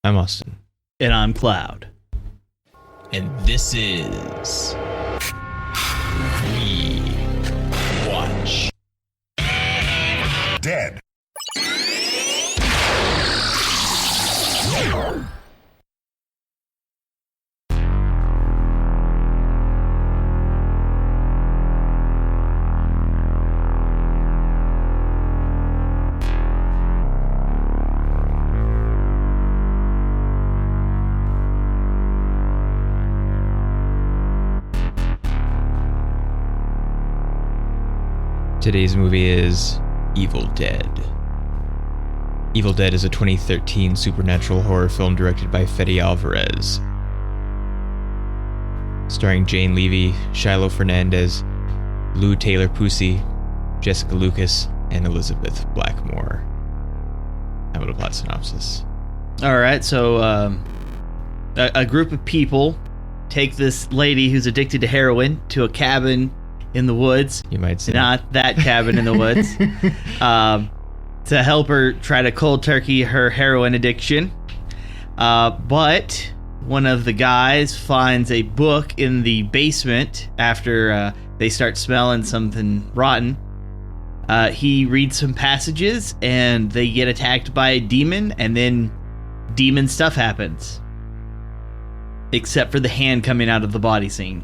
I'm Austin. And I'm Cloud. And this is We Watch Dead. Today's movie is Evil Dead. Evil Dead is a 2013 supernatural horror film directed by Fede Alvarez. Starring Jane Levy, Shiloh Fernandez, Lou Taylor Pucci, Jessica Lucas, and Elizabeth Blackmore. How about a plot synopsis? All right, so a group of people take this lady who's addicted to heroin to a cabin in the woods. You might say. Not that cabin in the woods. To help her try to cold turkey her heroin addiction. But one of the guys finds a book in the basement after they start smelling something rotten. He reads some passages and they get attacked by a demon, and then demon stuff happens. Except for the hand coming out of the body scene.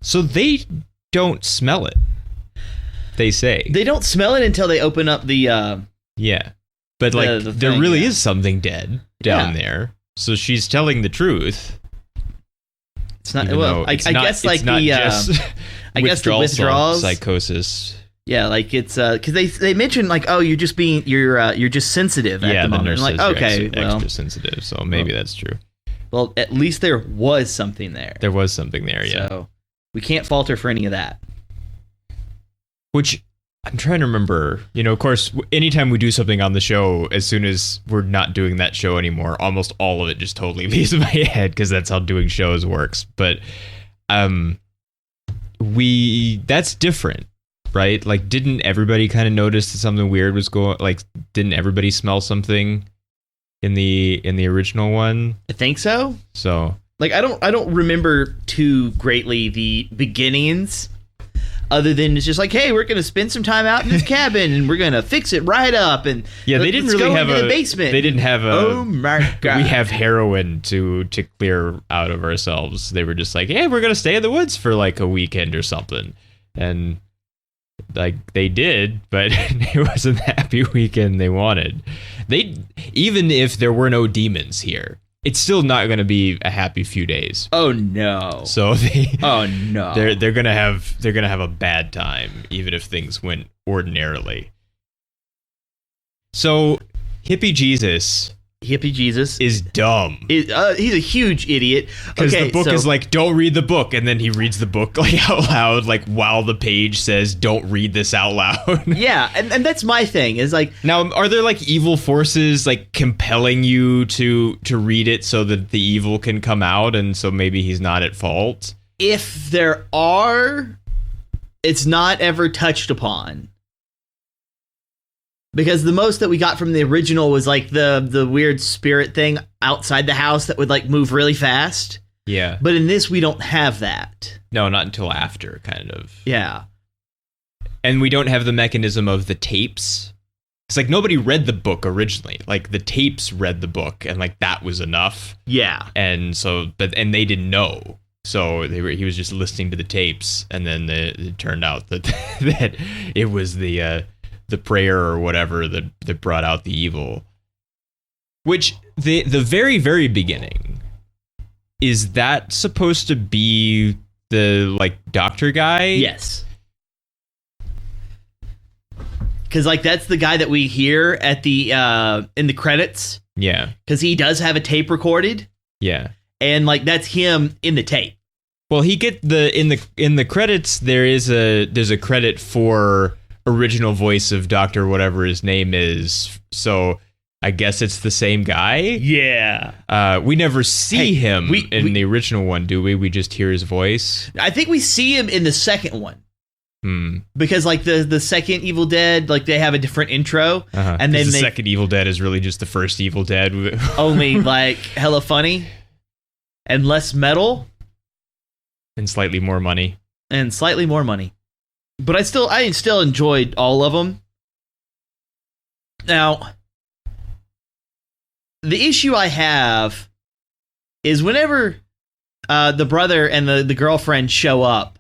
So they don't smell it, they say. They don't smell it until they open up the... Yeah. But, like, the there thing, really yeah. is something dead down there. So she's telling the truth. It's not... Even Well, though I it's not- guess, like, it's not the... just I guess the withdrawals... psychosis. Yeah, like, it's... Because they mentioned, like, oh, you're just being... You're just sensitive at the moment. nurse I'm like, says okay, you're well... extra sensitive, so maybe that's true. Well, at least there was something there. There was something there, yeah. So, we can't fault her for any of that. Which, I'm trying to remember, of course, anytime we do something on the show, as soon as we're not doing that show anymore, almost all of it just totally leaves my head, because that's how doing shows works. But, that's different, right? Like, didn't everybody kind of notice that something weird was going, like, didn't everybody smell something in the original one? I think so. So... Like, I don't remember too greatly the beginnings, other than it's just like, hey, we're gonna spend some time out in this cabin and we're gonna fix it right up, and yeah, they didn't really have the basement. They didn't have a. Oh my god! We have heroin to clear out of ourselves. They were just like, hey, we're gonna stay in the woods for like a weekend or something, and like they did, but it wasn't the happy weekend they wanted. Even if there were no demons here, it's still not going to be a happy few days. Oh no! So oh no! They're gonna have a bad time, even if things went ordinarily. So Hippie Jesus is dumb. He's a huge idiot. Because the book is like, don't read the book, and then he reads the book like out loud, like while the page says, don't read this out loud. Yeah, and that's my thing. Is like, now, are there like evil forces like compelling you to read it so that the evil can come out, and so maybe he's not at fault? If there are, it's not ever touched upon. Because the most that we got from the original was like the weird spirit thing outside the house that would like move really fast. Yeah. But in this, we don't have that. No, not until after, kind of. Yeah. And we don't have the mechanism of the tapes. It's like nobody read the book originally. Like the tapes read the book, and like that was enough. Yeah. And so, and they didn't know. So he was just listening to the tapes, and then it turned out that that it was the prayer or whatever that brought out the evil. Which the very, very beginning, is that supposed to be the like doctor guy? Yes. Because like that's the guy that we hear at the in the credits. Yeah. Because he does have a tape recorded. Yeah. And like that's him in the tape. Well, he get in the credits. There's a credit for original voice of Dr. whatever his name is. So I guess it's the same guy. Yeah. We never see him in we the original one, do we? We just hear his voice. I think we see him in the second one. Because like the second Evil Dead, like they have a different intro, and then the second Evil Dead is really just the first Evil Dead, only like hella funny and less metal and slightly more money. But I still enjoyed all of them. Now, the issue I have is whenever the brother and the girlfriend show up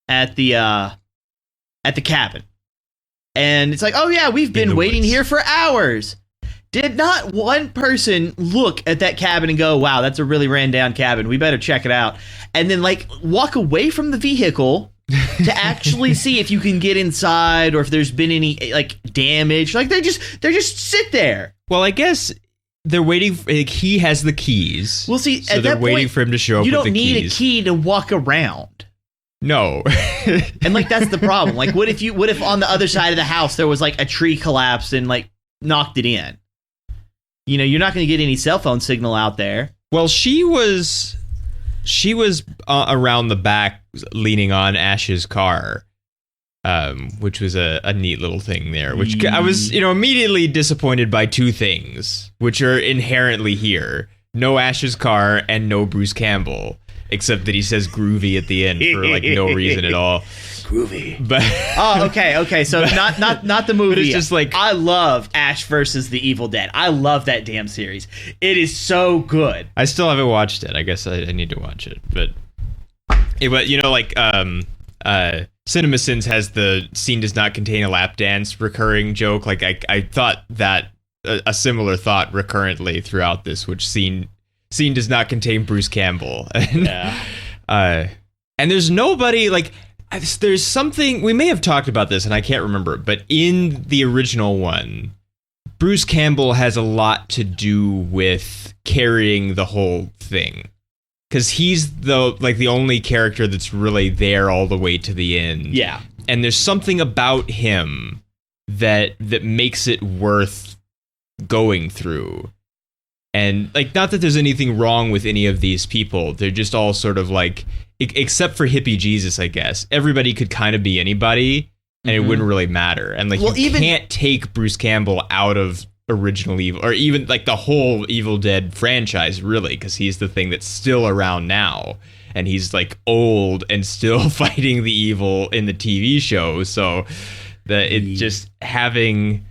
at the cabin, and it's like, oh yeah, we've been waiting here for hours. Did not one person look at that cabin and go, wow, that's a really ran down cabin, we better check it out, and then like walk away from the vehicle to actually see if you can get inside or if there's been any like damage? Like they just sit there. Well, I guess they're waiting. Like, he has the keys. Well, see, so at they're that waiting point, for him to show up. You with don't the need keys. a key to walk around. No. And like that's the problem. Like what if on the other side of the house there was like a tree collapsed and like knocked it in? You know, you're not going to get any cell phone signal out there. Well, she was around the back leaning on Ash's car, which was a neat little thing there, which I was, immediately disappointed by two things, which are inherently here. No Ash's car and no Bruce Campbell, except that he says groovy at the end for like no reason at all. Groovy. But okay. So not the movie. But it's just like, I love Ash versus the Evil Dead. I love that damn series. It is so good. I still haven't watched it. I guess I need to watch it. But CinemaSins has the scene does not contain a lap dance recurring joke. Like I thought that a similar thought recurrently throughout this, which scene does not contain Bruce Campbell. Yeah. And there's nobody like. There's something, we may have talked about this and I can't remember, but in the original one, Bruce Campbell has a lot to do with carrying the whole thing. Because he's the only character that's really there all the way to the end. Yeah. And there's something about him that makes it worth going through. And like, not that there's anything wrong with any of these people. They're just all sort of like, except for hippie Jesus, I guess. Everybody could kind of be anybody, and it wouldn't really matter. And like, can't take Bruce Campbell out of original Evil, or even like the whole Evil Dead franchise, really, because he's the thing that's still around now, and he's like old and still fighting the evil in the TV show. So just having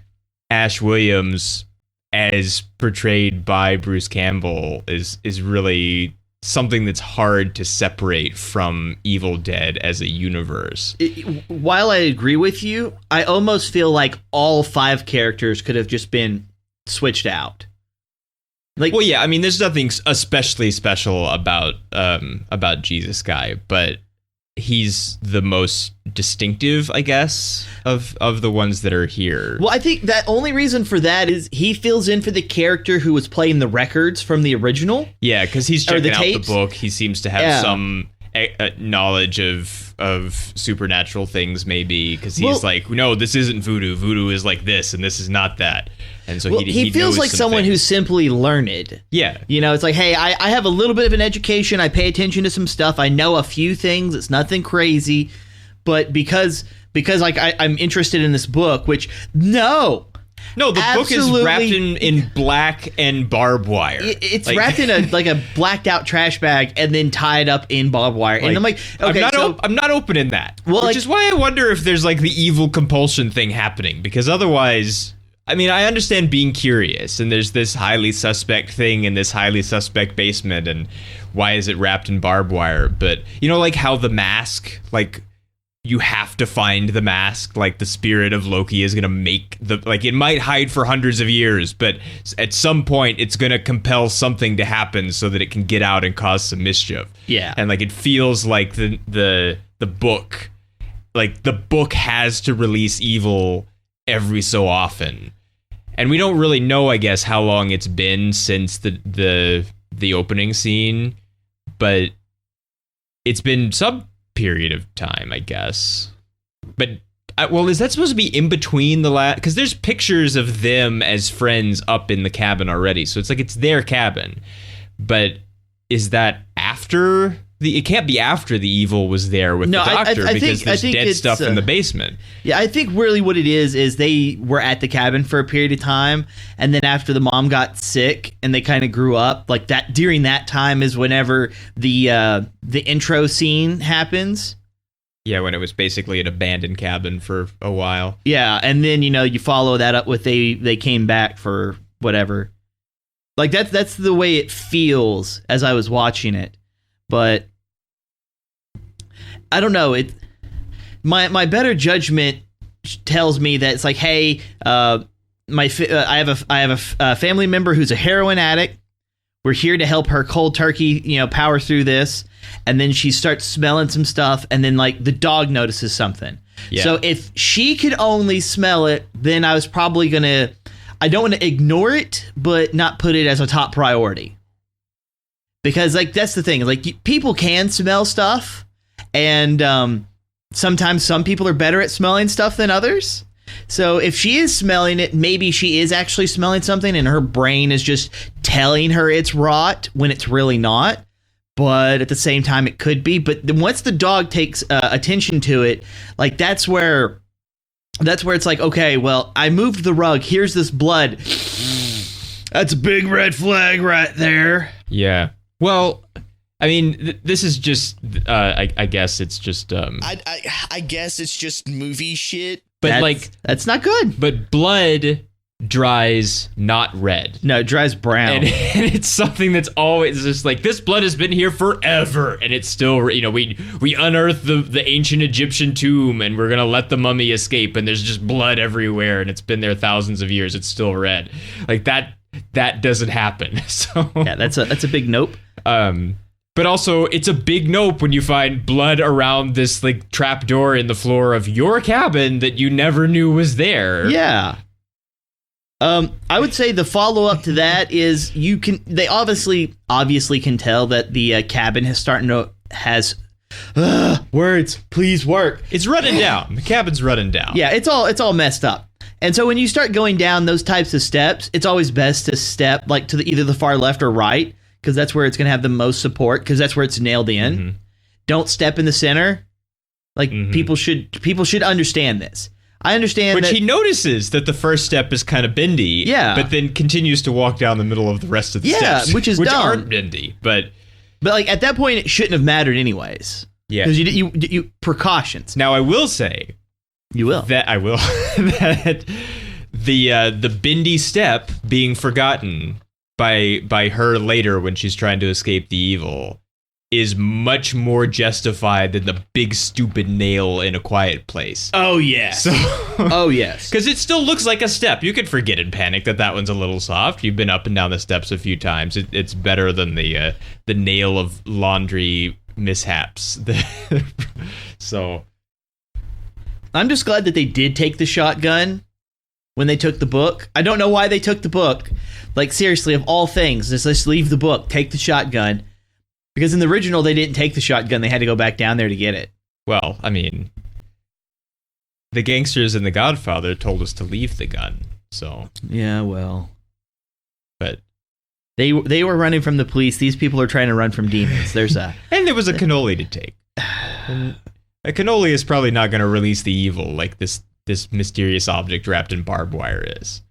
Ash Williams as portrayed by Bruce Campbell is really something that's hard to separate from Evil Dead as a universe. While I agree with you, I almost feel like all 5 characters could have just been switched out. Like, well, yeah, I mean, there's nothing especially special about Jesus Guy, but he's the most distinctive, I guess, of the ones that are here. Well, I think that only reason for that is he fills in for the character who was playing the records from the original. Yeah, because he's checking out the book. He seems to have some knowledge of supernatural things, maybe, because he's like, no, this isn't voodoo. Voodoo is like this, and this is not that. And so he feels knows like someone who's simply learned. Yeah. It's like, hey, I have a little bit of an education. I pay attention to some stuff. I know a few things. It's nothing crazy. But because like I'm interested in this book, which, No, the book is wrapped in black and barbed wire. It's like, wrapped in a blacked out trash bag and then tied up in barbed wire. And I'm like, okay, I'm not opening that. Well, which is why I wonder if there's like the evil compulsion thing happening, because otherwise, I mean, I understand being curious, and there's this highly suspect thing in this highly suspect basement, and why is it wrapped in barbed wire? But like how the mask, like, you have to find the mask, like the spirit of Loki is going to make it might hide for hundreds of years, but at some point it's going to compel something to happen so that it can get out and cause some mischief. Yeah. And like, it feels like the book, like the book has to release evil every so often. And we don't really know, I guess, how long it's been since the opening scene, but it's been some period of time, I guess. But Well, is that supposed to be in between the last? Because there's pictures of them as friends up in the cabin already, so it's like it's their cabin. But is that after the? It can't be after the evil was there with the doctor because there's dead stuff in the basement. Yeah, I think really what it is they were at the cabin for a period of time, and then after the mom got sick and they kind of grew up, like that. During that time is whenever the intro scene happens. Yeah, when it was basically an abandoned cabin for a while. Yeah, and then you follow that up with they came back for whatever. Like that's the way it feels as I was watching it. But I don't know, my better judgment tells me that it's like, hey, I have a family member who's a heroin addict. We're here to help her cold turkey, power through this. And then she starts smelling some stuff, and then like the dog notices something. Yeah. So if she could only smell it, then I was probably I don't want to ignore it, but not put it as a top priority. Because like that's the thing, like people can smell stuff, and sometimes some people are better at smelling stuff than others. So if she is smelling it, maybe she is actually smelling something, and her brain is just telling her it's rot when it's really not. But at the same time, it could be. But then once the dog takes attention to it, like that's where it's like, okay, well, I moved the rug. Here's this blood. That's a big red flag right there. Yeah. Well, I mean, this is just. I guess it's just. I guess it's just movie shit. But that's not good. But blood dries not red. No, it dries brown. And it's something that's always just like, this blood has been here forever, and it's still, we unearthed the ancient Egyptian tomb, and we're gonna let the mummy escape, and there's just blood everywhere, and it's been there thousands of years. It's still red. Like that doesn't happen. So yeah, that's a big nope. But also, it's a big nope when you find blood around this like trap door in the floor of your cabin that you never knew was there. Yeah. I would say the follow-up to that is they obviously can tell that the cabin has words, please work. It's running down. The cabin's running down. Yeah, it's all messed up. And so when you start going down those types of steps, it's always best to step like to either the far left or right, because that's where it's going to have the most support, because that's where it's nailed in. Mm-hmm. Don't step in the center. Like people should understand this. I understand Which he notices that the first step is kind of bendy, but then continues to walk down the middle of the rest of the steps, which dumb. Aren't bendy, but like at that point it shouldn't have mattered anyways. Yeah, because you precautions. Now I will say, that the bendy step being forgotten by her later when she's trying to escape the evil is much more justified than the big stupid nail in A Quiet Place. Oh, yes. Oh, yes. Because it still looks like a step. You could forget in panic that one's a little soft. You've been up and down the steps a few times. It's better than the nail of laundry mishaps. So I'm just glad that they did take the shotgun when they took the book. I don't know why they took the book. Like, seriously, of all things, just leave the book, take the shotgun. Because in the original, they didn't take the shotgun. They had to go back down there to get it. Well, I mean, the gangsters in The Godfather told us to leave the gun, so... Yeah, well... But... They were running from the police. These people are trying to run from demons. There's a... And there was a cannoli to take. And a cannoli is probably not going to release the evil like this mysterious object wrapped in barbed wire is.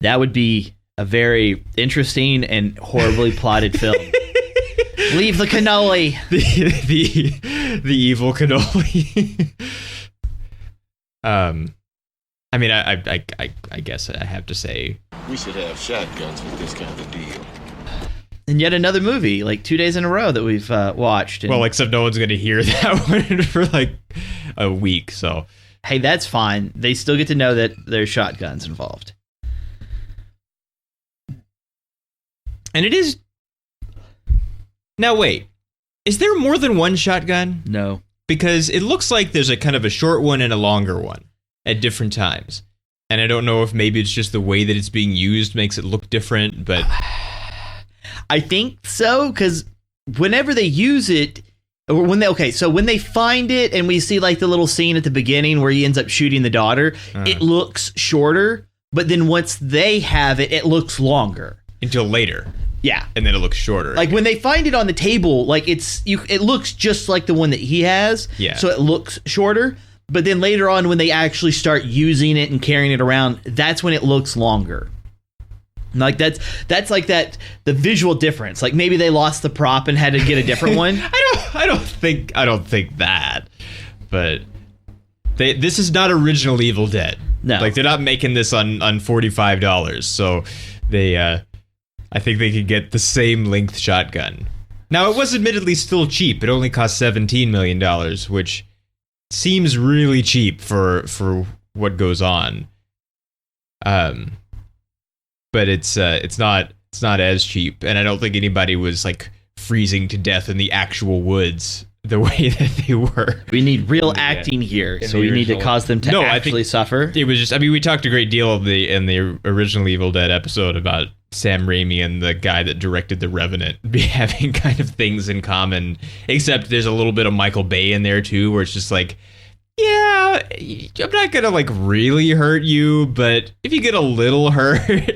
That would be a very interesting and horribly plotted film. Leave the cannoli. The evil cannoli. I mean, I guess I have to say we should have shotguns with this kind of deal. And yet another movie, like 2 days in a row that we've watched. Well, except no one's going to hear that one for like a week. So hey, that's fine. They still get to know that there's shotguns involved. And it is. Now, wait. Is there more than one shotgun? No. Because it looks like there's a kind of a short one and a longer one at different times. And I don't know if maybe it's just the way that it's being used makes it look different, but... I think so, because whenever they use it, when they find it and we see like the little scene at the beginning where he ends up shooting the daughter, it looks shorter, but then once they have it, it looks longer. Until later. Yeah. And then it looks shorter. Like when they find it on the table, like it looks just like the one that he has. Yeah. So it looks shorter. But then later on, when they actually start using it and carrying it around, that's when it looks longer. Like that's like the visual difference. Like maybe they lost the prop and had to get a different one. I don't think that. But this is not original Evil Dead. No. Like they're not making this on $45. So they I think they could get the same length shotgun. Now it was admittedly still cheap. It only cost $17 million, which seems really cheap for what goes on. But it's not as cheap, and I don't think anybody was like freezing to death in the actual woods the way that they were. We need real acting here, so we need to cause them to actually suffer. It was just, I mean, we talked a great deal in the original Evil Dead episode about Sam Raimi and the guy that directed The Revenant having kind of things in common, except there's a little bit of Michael Bay in there too, where it's just like, yeah, I'm not gonna like really hurt you, but if you get a little hurt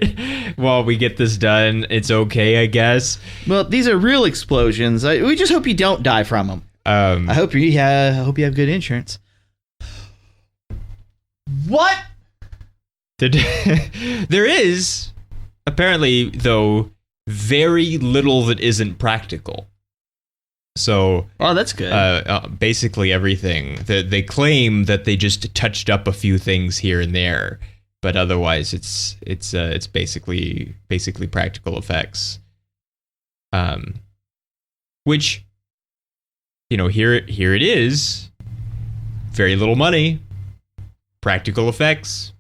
while we get this done, it's okay, I guess. Well, these are real explosions. We just hope you don't die from them. I hope you have good insurance. What? There is apparently, though, very little that isn't practical. So, that's good. Basically everything. They claim that they just touched up a few things here and there, but otherwise it's basically practical effects. Which, you know, here it is. Very little money, practical effects.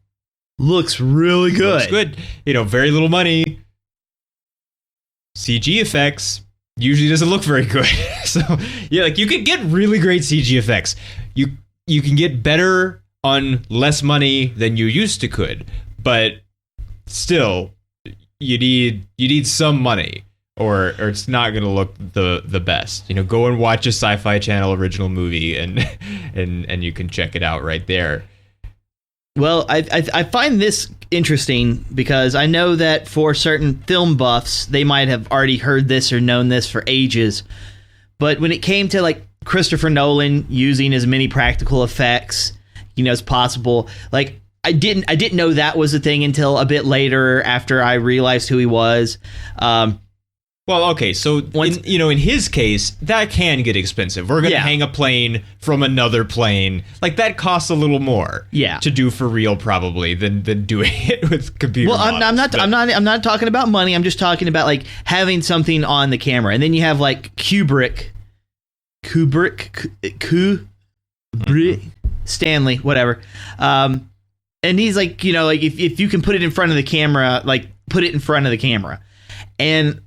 Looks really good. Looks good. You know, very little money. CG effects usually doesn't look very good. So, yeah, like you can get really great CG effects. You can get better on less money than you used to could, but still you need some money or it's not going to look the best. You know, go and watch a Sci-Fi Channel original movie and you can check it out right there. Well, I find this interesting because I know that for certain film buffs, they might have already heard this or known this for ages. But when it came to like Christopher Nolan using as many practical effects, you know, as possible, like I didn't know that was a thing until a bit later after I realized who he was. Well, okay, so in his case, that can get expensive. We're going to hang a plane from another plane. Like, that costs a little more to do for real, probably, than doing it with computer models. I'm not talking about money. I'm just talking about, like, having something on the camera. And then you have, like, Kubrick, Stanley, whatever. And he's like, you know, like, if you can put it in front of the camera, like, put it in front of the camera. And...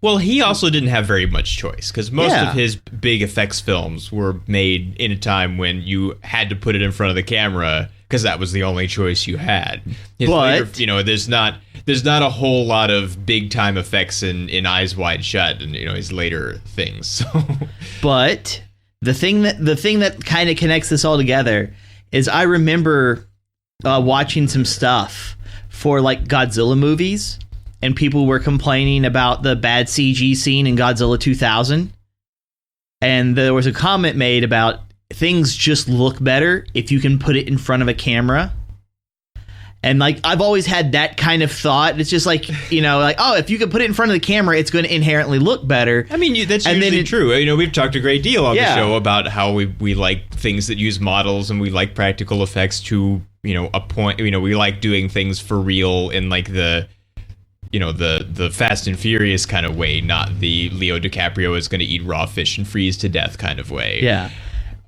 Well, he also didn't have very much choice because most of his big effects films were made in a time when you had to put it in front of the camera because that was the only choice you had. Later, you know, there's not a whole lot of big time effects in Eyes Wide Shut and, you know, his later things. So. But the thing that kind of connects this all together is I remember watching some stuff for like Godzilla movies. And people were complaining about the bad CG scene in Godzilla 2000. And there was a comment made about things just look better if you can put it in front of a camera. And like I've always had that kind of thought. It's just like, you know, like, oh, if you can put it in front of the camera, it's going to inherently look better. I mean, that's usually true. You know, we've talked a great deal on the show about how we like things that use models and we like practical effects to, you know, a point. You know, we like doing things for real in like the Fast and Furious kind of way, not the Leo DiCaprio is going to eat raw fish and freeze to death kind of way. Yeah.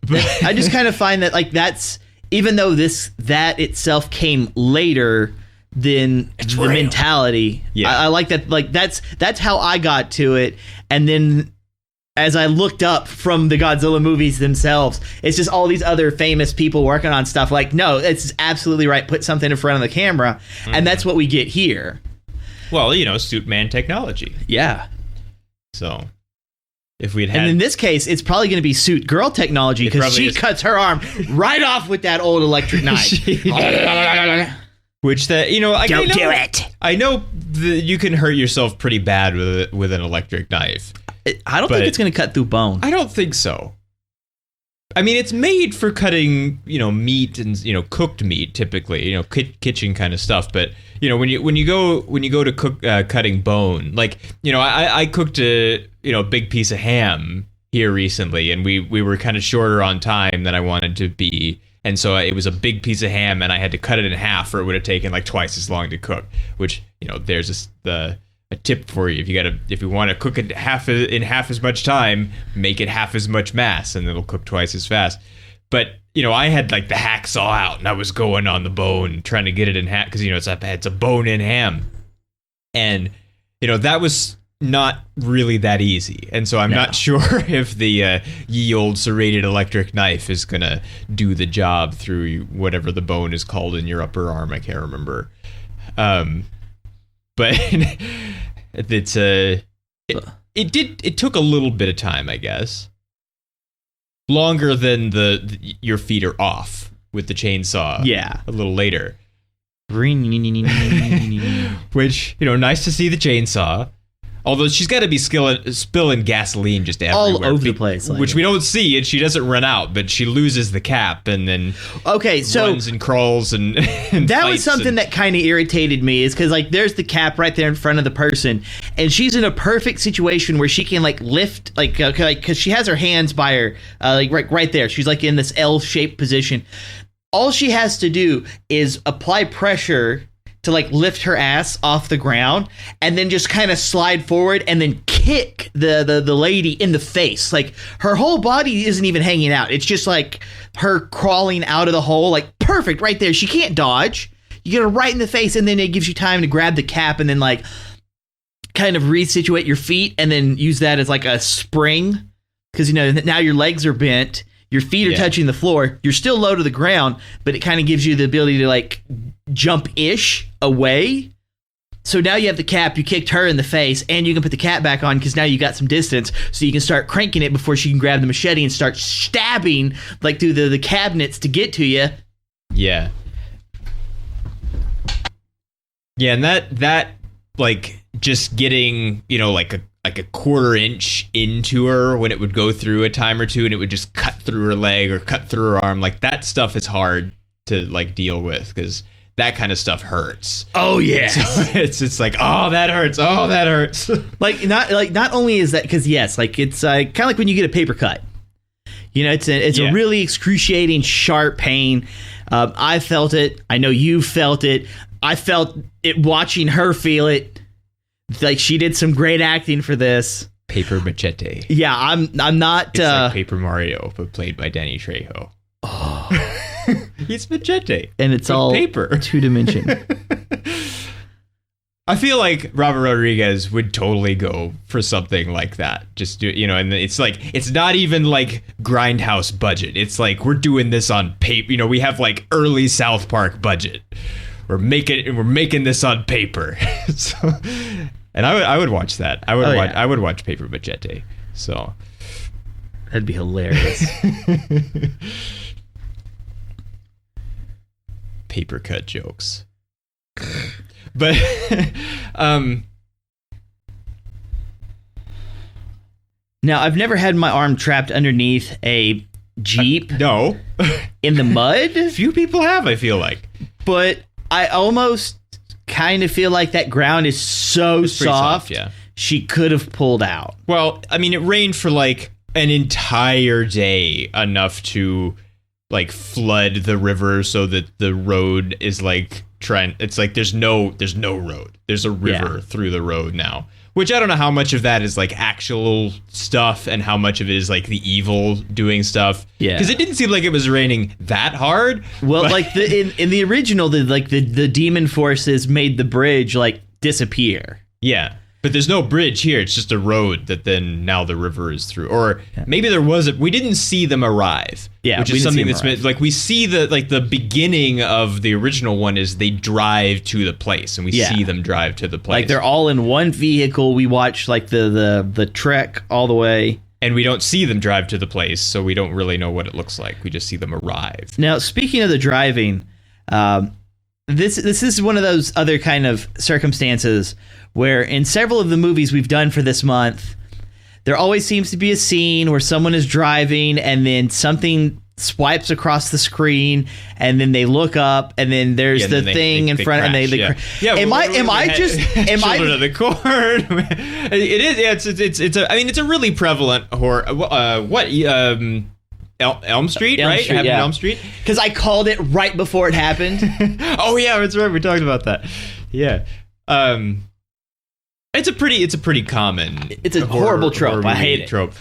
But I just kind of find that like that's, even though that itself came later than the mentality. Yeah. I like that. Like that's how I got to it. And then as I looked up from the Godzilla movies themselves, it's just all these other famous people working on stuff like, no, it's absolutely right. Put something in front of the camera. Mm-hmm. And that's what we get here. Well, you know, suit man technology. Yeah. So, if we'd had. And in this case, it's probably going to be suit girl technology because she cuts her arm right off with that old electric knife. Which that, you know, Don't do it. I know you can hurt yourself pretty bad with an electric knife. I don't think it's going to cut through bone. I don't think so. I mean, it's made for cutting, you know, meat and, you know, cooked meat typically, you know, kitchen kind of stuff. But, you know, when you go to cook cutting bone, like, you know, I cooked a big piece of ham here recently, and we were kind of shorter on time than I wanted to be. And so it was a big piece of ham, and I had to cut it in half, or it would have taken like twice as long to cook. Which, you know, there's a tip for you. If you want to cook it in half as much time, make it half as much mass, and it'll cook twice as fast. But, you know, I had like the hacksaw out, and I was going on the bone, trying to get it in half, because, you know, it's a bone-in ham, and, you know, that was not really that easy. And so I'm not sure if the ye old serrated electric knife is gonna do the job through whatever the bone is called in your upper arm. I can't remember. But it took a little bit of time, I guess. Longer than your feet are off with the chainsaw. Yeah. A little later. Which, you know, nice to see the chainsaw. Although she's got to be spilling gasoline just everywhere. All over the place. Which we don't see, and she doesn't run out, but she loses the cap and then runs and crawls and that was something that kind of irritated me, is because, like, there's the cap right there in front of the person, and she's in a perfect situation where she can, like, lift, like, because she has her hands by her, like, right there. She's, like, in this L-shaped position. All she has to do is apply pressure to, like, lift her ass off the ground and then just kind of slide forward and then kick the lady in the face. Like, her whole body isn't even hanging out. It's just like her crawling out of the hole, like, perfect right there. She can't dodge. You get her right in the face, and then it gives you time to grab the cap and then, like, kind of resituate your feet and then use that as, like, a spring. Because, you know, now your legs are bent. Your feet are touching the floor. You're still low to the ground, but it kind of gives you the ability to, like, jump-ish away. So now you have the cap. You kicked her in the face, and you can put the cap back on because now you got some distance, so you can start cranking it before she can grab the machete and start stabbing, like, through the cabinets to get to you. Yeah. Yeah, and that like, just getting, you know, like a quarter inch into her when it would go through a time or two, and it would just cut through her leg or cut through her arm. Like, that stuff is hard to, like, deal with because that kind of stuff hurts. Oh yeah. So it's like, oh, that hurts. Oh, that hurts. not only is that, because yes, like, it's kind of like when you get a paper cut. You know, it's a really excruciating, sharp pain. I felt it. I know you felt it. I felt it watching her feel it. Like, she did some great acting for this. Paper Machete. Yeah, I'm not. It's like Paper Mario, but played by Danny Trejo. Oh. He's Machete, and it's all paper, 2-dimension. I feel like Robert Rodriguez would totally go for something like that. Just do, you know, and it's like, it's not even like Grindhouse budget. It's like, we're doing this on paper. You know, we have like early South Park budget. We're making this on paper. So, and I would watch that. I would watch Paper Machete. So that'd be hilarious. Paper cut jokes. But now, I've never had my arm trapped underneath a Jeep. No. In the mud? Few people have, I feel like. But I almost kind of feel like that ground is so soft, yeah. She could have pulled out. Well, I mean, it rained for like an entire day, enough to like flood the river so that the road is like it's like there's no road. There's a river through the road now. Which I don't know how much of that is like actual stuff and how much of it is like the evil doing stuff. Yeah, because it didn't seem like it was raining that hard. Well, like in the original, the demon forces made the bridge like disappear. Yeah, but there's no bridge here. It's just a road that then now the river is through. Or maybe there was we didn't see them arrive. Yeah, which is something that's been, like, we see the beginning of the original one is they drive to the place, and we see them drive to the place. Like, they're all in one vehicle. We watch like the trek all the way. And we don't see them drive to the place, so we don't really know what it looks like. We just see them arrive. Now, speaking of the driving, this is one of those other kind of circumstances where in several of the movies we've done for this month, there always seems to be a scene where someone is driving and then something swipes across the screen and then they look up and then there's the thing in front and they am I Children of the Corn? It is. Yeah, it's a really prevalent horror. Elm Street, right? Elm Street. Because I called it right before it happened. Oh yeah, that's right. We talked about that. Yeah. It's a pretty common. It's a horrible trope. I hate it. Trope.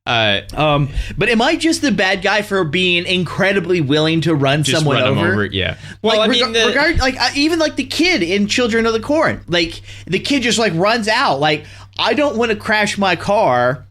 But am I just the bad guy for being incredibly willing to run someone over? Yeah. Well, like, even like the kid in Children of the Corn, like the kid just like runs out. Like, I don't want to crash my car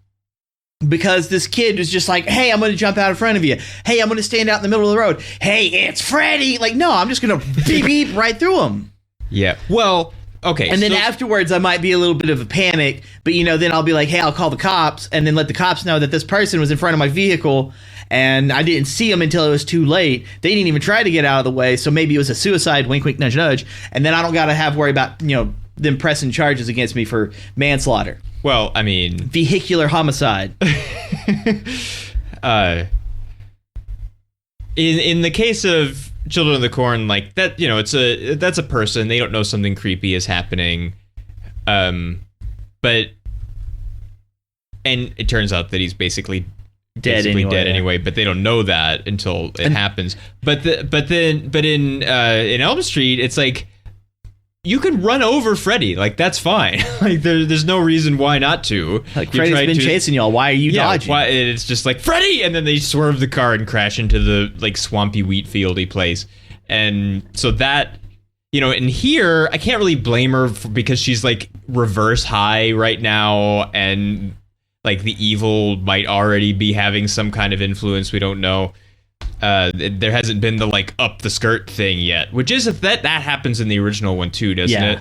because this kid was just like, hey, I'm going to jump out in front of you. Hey, I'm going to stand out in the middle of the road. Hey, it's Freddy. Like, no, I'm just going to beep right through him. Yeah. Well. Okay. And then afterwards, I might be a little bit of a panic, but then I'll be like, hey, I'll call the cops, and then let the cops know that this person was in front of my vehicle, and I didn't see them until it was too late. They didn't even try to get out of the way, so maybe it was a suicide, wink, wink, nudge, nudge, and then I don't got to worry about, them pressing charges against me for manslaughter. Well, I mean... vehicular homicide. In the case of Children of the Corn, like that, that's a person. They don't know something creepy is happening, but it turns out that he's basically dead anyway. But they don't know that until it happens. But in Elm Street, it's like you could run over Freddy, like that's fine. Like there's no reason why not to. Like Freddy's been chasing y'all. Why are you dodging? Why, it's just like Freddy, and then they swerve the car and crash into the like swampy wheat fieldy place, and so that in here I can't really blame her because she's like reverse high right now, and like the evil might already be having some kind of influence. We don't know. There hasn't been the like up the skirt thing yet, which is that happens in the original one too, doesn't it?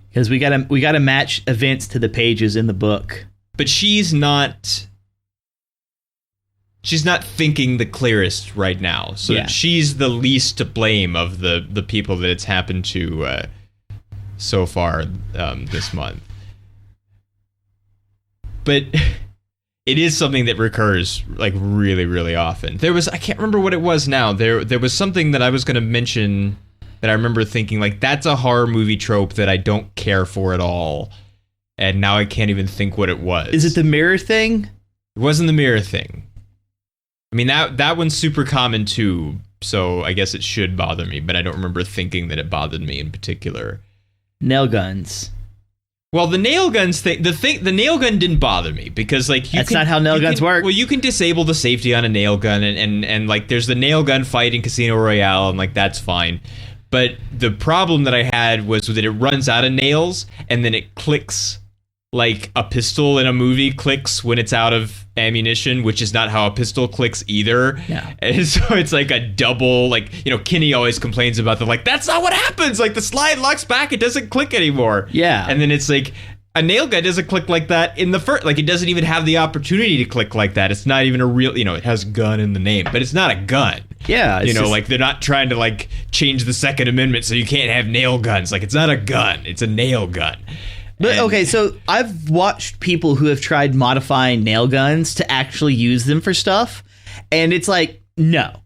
Because we gotta match events to the pages in the book. But she's not thinking the clearest right now, so she's the least to blame of the people that it's happened to so far this month. But it is something that recurs like really, really often. I can't remember what it was now. There was something that I was going to mention that I remember thinking like that's a horror movie trope that I don't care for at all. And now I can't even think what it was. Is it the mirror thing? It wasn't the mirror thing. I mean, that one's super common too, so I guess it should bother me, but I don't remember thinking that it bothered me in particular. Nail guns. Well, the nail guns thing, the nail gun didn't bother me because like that's not how nail guns work. Well, you can disable the safety on a nail gun and like there's the nail gun fight in Casino Royale and like that's fine. But the problem that I had was that it runs out of nails and then it clicks like a pistol in a movie clicks when it's out of ammunition, which is not how a pistol clicks either. Yeah. And so it's like a double, like, Kinney always complains about that's not what happens. Like the slide locks back, it doesn't click anymore. Yeah. And then it's like a nail gun doesn't click like that in the first, like it doesn't even have the opportunity to click like that. It's not even a real, it has gun in the name, but it's not a gun. Yeah. Like they're not trying to like change the Second Amendment so you can't have nail guns. Like it's not a gun, it's a nail gun. But okay, so I've watched people who have tried modifying nail guns to actually use them for stuff, and it's like no.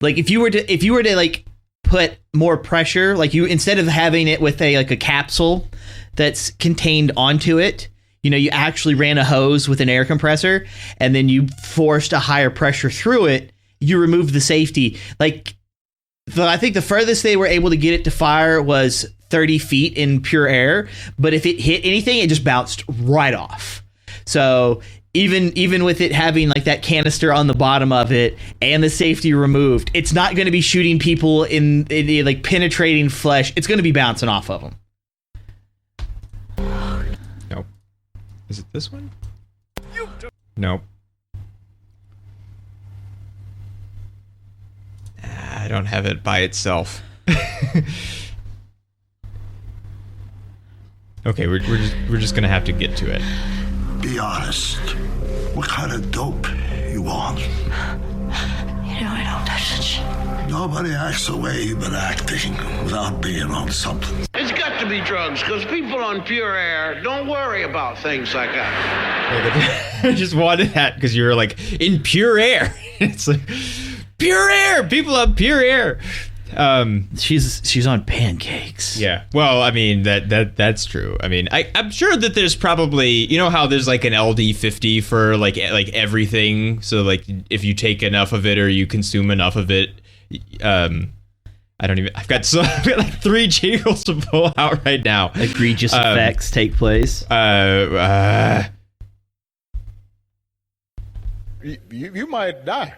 Like if you were to like put more pressure, like you instead of having it with a capsule that's contained onto it, you actually ran a hose with an air compressor and then you forced a higher pressure through it, you removed the safety. Like I think the furthest they were able to get it to fire was 30 feet in pure air, but if it hit anything, it just bounced right off. So even with it having like that canister on the bottom of it and the safety removed, it's not going to be shooting people in like penetrating flesh. It's going to be bouncing off of them. Nope. Is it this one? Nope. I don't have it by itself. Okay, we're just gonna have to get to it. Be honest. What kind of dope you want? You know I don't touch that shit. Nobody acts the way you've been acting without being on something. It's got to be drugs, because people on pure air don't worry about things like that. I just wanted that because you were like, in pure air. It's like, pure air! People on pure air. She's on pancakes. Yeah. Well, I mean, that's true. I mean, I'm sure that there's probably, you know how there's like an LD50 for like everything. So like if you take enough of it or you consume enough of it, I've got like 3 jingles to pull out right now. Egregious effects take place. You might die.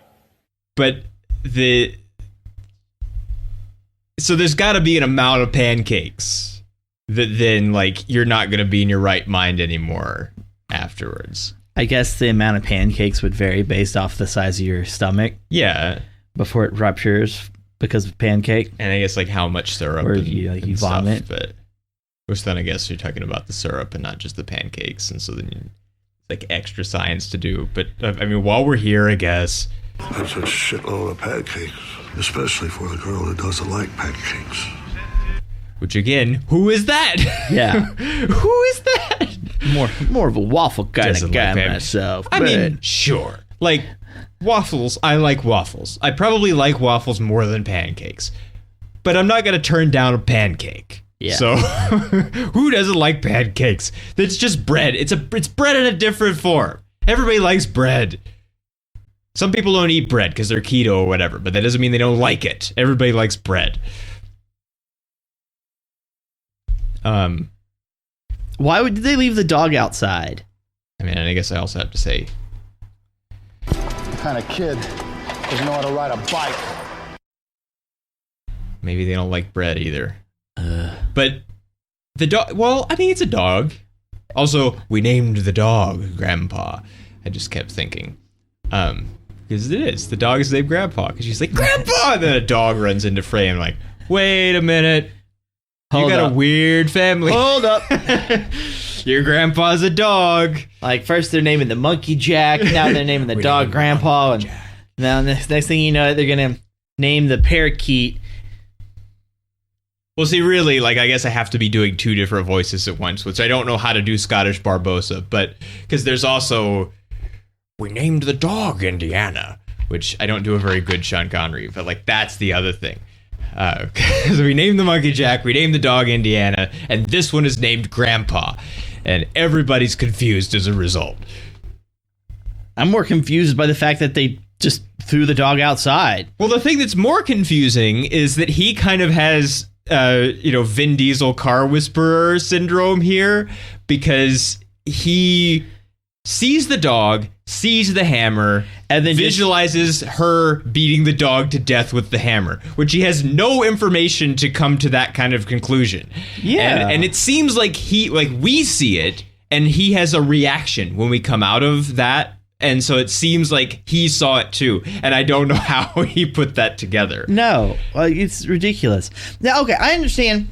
But so there's got to be an amount of pancakes that then like you're not going to be in your right mind anymore afterwards. I guess the amount of pancakes would vary based off the size of your stomach. Yeah. Before it ruptures because of pancake. And I guess like how much syrup or and, you and vomit. Stuff, but which then I guess you're talking about the syrup and not just the pancakes. And so then it's like extra science to do. But I mean, while we're here, I guess. That's a shitload of pancakes, especially for the girl that doesn't like pancakes. Which again, who is that? Yeah. Who is that? More of a waffle kind Doesn't of guy like myself. I mean, sure. Like waffles, I like waffles. I probably like waffles more than pancakes. But I'm not going to turn down a pancake. Yeah. So who doesn't like pancakes? It's just bread. It's bread in a different form. Everybody likes bread. Some people don't eat bread because they're keto or whatever, but that doesn't mean they don't like it. Everybody likes bread. Why did they leave the dog outside? I mean, and I guess I also have to say, What kind of kid doesn't know how to ride a bike? maybe they don't like bread either. But the dog, well, I mean, it's a dog. Also, we named the dog Grandpa. I just kept thinking. Because it is. The dog is named Grandpa. Because she's like, Grandpa! And then a dog runs into frame like, wait a minute. Hold you got up. a weird family. Hold up. Your grandpa's a dog. Like, first they're naming the monkey Jack, now they're naming the dog Grandpa, and now next thing you know, they're going to name the parakeet. Well, see, really, like, I guess I have to be doing 2 different voices at once, which I don't know how to do Scottish Barbosa, but because there's also, we named the dog Indiana, which I don't do a very good Sean Connery, but, like, that's the other thing. Because we named the monkey Jack, we named the dog Indiana, and this one is named Grandpa, and everybody's confused as a result. I'm more confused by the fact that they just threw the dog outside. Well, the thing that's more confusing is that he kind of has, Vin Diesel car whisperer syndrome here, because he sees the dog, sees the hammer, and then visualizes her beating the dog to death with the hammer, which he has no information to come to that kind of conclusion. Yeah. And it seems like we see it, and he has a reaction when we come out of that. And so it seems like he saw it too. And I don't know how he put that together. No, it's ridiculous. Now, okay, I understand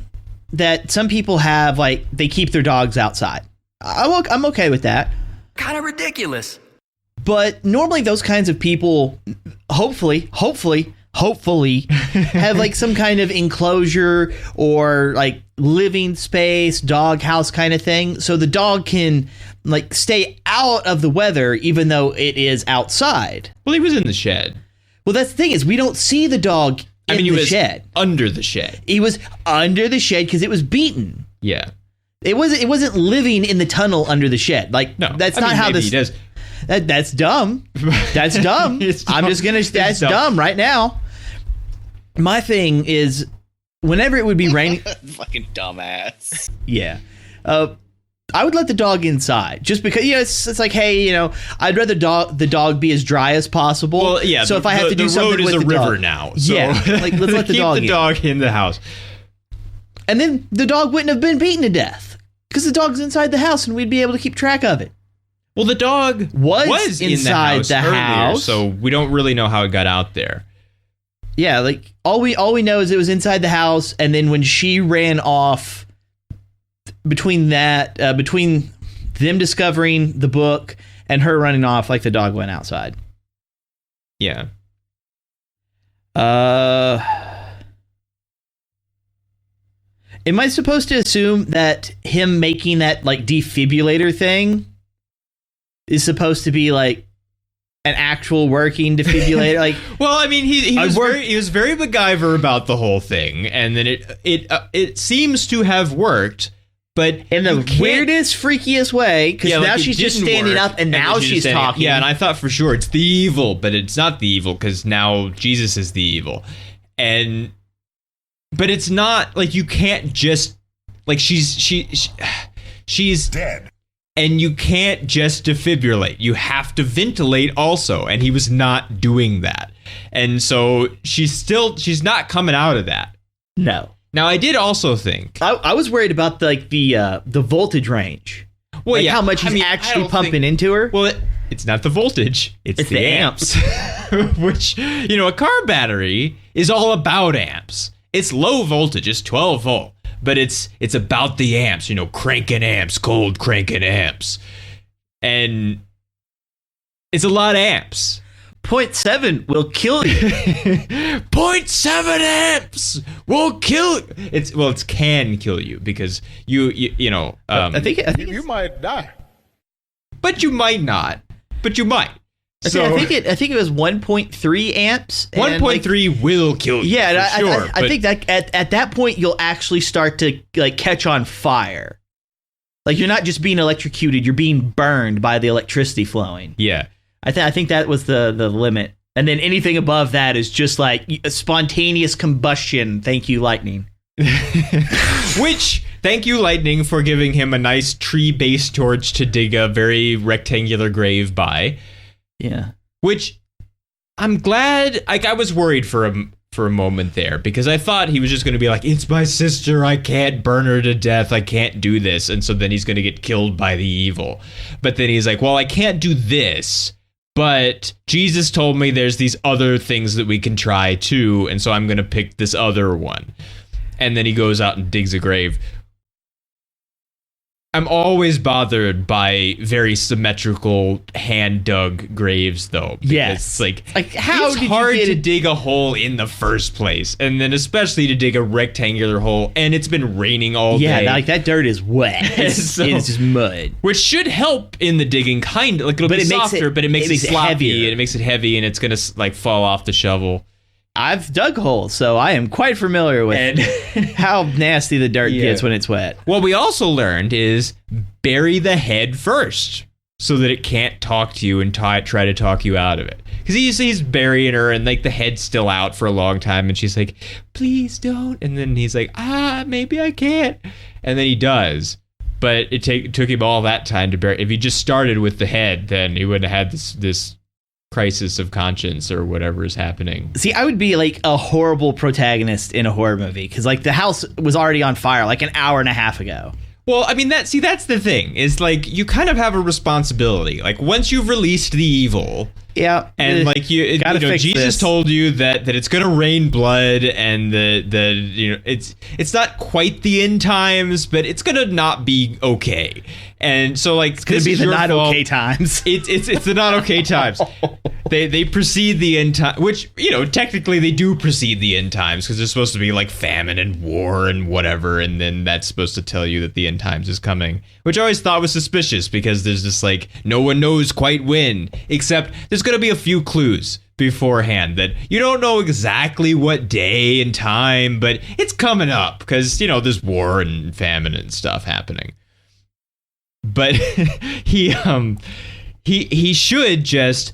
that some people have, like, they keep their dogs outside. I'm okay with that. Kind of ridiculous. But normally those kinds of people, hopefully, have like some kind of enclosure or like living space, dog house kind of thing. So the dog can like stay out of the weather even though it is outside. Well, he was in the shed. Well, that's the thing is we don't see the dog in he the was shed. Under the shed. He was under the shed because it was beaten. Yeah. It wasn't living in the tunnel under the shed. Like, No, that's not how this. He does. That's dumb. That's dumb. I'm just gonna. That's dumb right now. My thing is, whenever it would be raining, Fucking dumbass. yeah, I would let the dog inside just because it's like, hey, I'd rather the dog be as dry as possible. Well, yeah. So if I have to do something with the dog, the road is a river now. So yeah, like let's let the keep dog the dog in the house. and then the dog wouldn't have been beaten to death because the dog's inside the house and we'd be able to keep track of it. Well, the dog was inside in the house, earlier, house, so we don't really know how it got out there. Yeah, like all we know is it was inside the house, and then when she ran off, between them discovering the book and her running off like the dog went outside. Yeah. Am I supposed to assume that him making that like defibrillator thing is supposed to be like an actual working defibrillator? Like, well, I mean, he was very MacGyver about the whole thing, and then it seems to have worked, but in the weirdest, freakiest way, because now she's just standing up and now she's talking. Yeah, and I thought for sure it's the evil, but it's not the evil because now Jesus is the evil, but it's not like you can't just like she's Dead. and you can't just defibrillate. You have to ventilate also, and he was not doing that. And so she's not coming out of that. No. Now I did also think I was worried about the voltage range. Well, like yeah, how much he's actually pumping into her. Well, it's not the voltage; it's the amps. Which, you know, a car battery is all about amps. It's low voltage; it's 12 volt, but it's about the amps. You know, cranking amps, cold cranking amps, and it's a lot of amps. 0.7 will kill you. 0.7 amps will kill. It can kill you because you know. I think You might die. But you might not. But you might. So I think it was 1.3 amps. 1.3 will kill you. Yeah, for sure. I think that at that point you'll actually start to like catch on fire. Like you're not just being electrocuted; you're being burned by the electricity flowing. Yeah. I think that was the limit, and then anything above that is just like a spontaneous combustion. Thank you, lightning. Which, thank you, lightning, for giving him a nice tree-based torch to dig a very rectangular grave by. Yeah. Which I'm glad. Like I was worried for a moment there because I thought he was just going to be like, "It's my sister. I can't burn her to death. I can't do this," and so then he's going to get killed by the evil. But then he's like, "Well, I can't do this." But Jesus told me there's these other things that we can try too, and so I'm going to pick this other one. And then he goes out and digs a grave. I'm always bothered by very symmetrical hand-dug graves, though. Yes. Like how it's did hard you to dig a hole in the first place, and then especially to dig a rectangular hole, and it's been raining all day. Yeah, like that dirt is wet. It's just mud. Which should help in the digging, kind of. Like it'll be softer, but it makes it sloppy, heavier. and it makes it heavy, and it's gonna like fall off the shovel. I've dug holes, so I am quite familiar with how nasty the dirt gets when it's wet. What we also learned is bury the head first so that it can't talk to you and try to talk you out of it. Because he's burying her and like the head's still out for a long time and she's like, "Please don't." And then he's like, maybe I can't. And then he does. But it took him all that time to bury. If he just started with the head, then he wouldn't have had this crisis of conscience or whatever is happening. See, I would be like a horrible protagonist in a horror movie because like the house was already on fire like an hour and a half ago. Well, I mean, that's the thing is like you kind of have a responsibility. Like once you've released the evil, yeah, and like you know, Jesus told you that it's gonna rain blood, and the you know it's not quite the end times, but it's gonna not be okay. And so like it's gonna be the not okay times. It's the not okay times. They precede the end time, which, you know, technically they do precede the end times because there's supposed to be like famine and war and whatever, and then that's supposed to tell you that the end times is coming, which I always thought was suspicious because there's just like no one knows quite when, except there's going to be a few clues beforehand that you don't know exactly what day and time, but it's coming up because, you know, there's war and famine and stuff happening. But he should just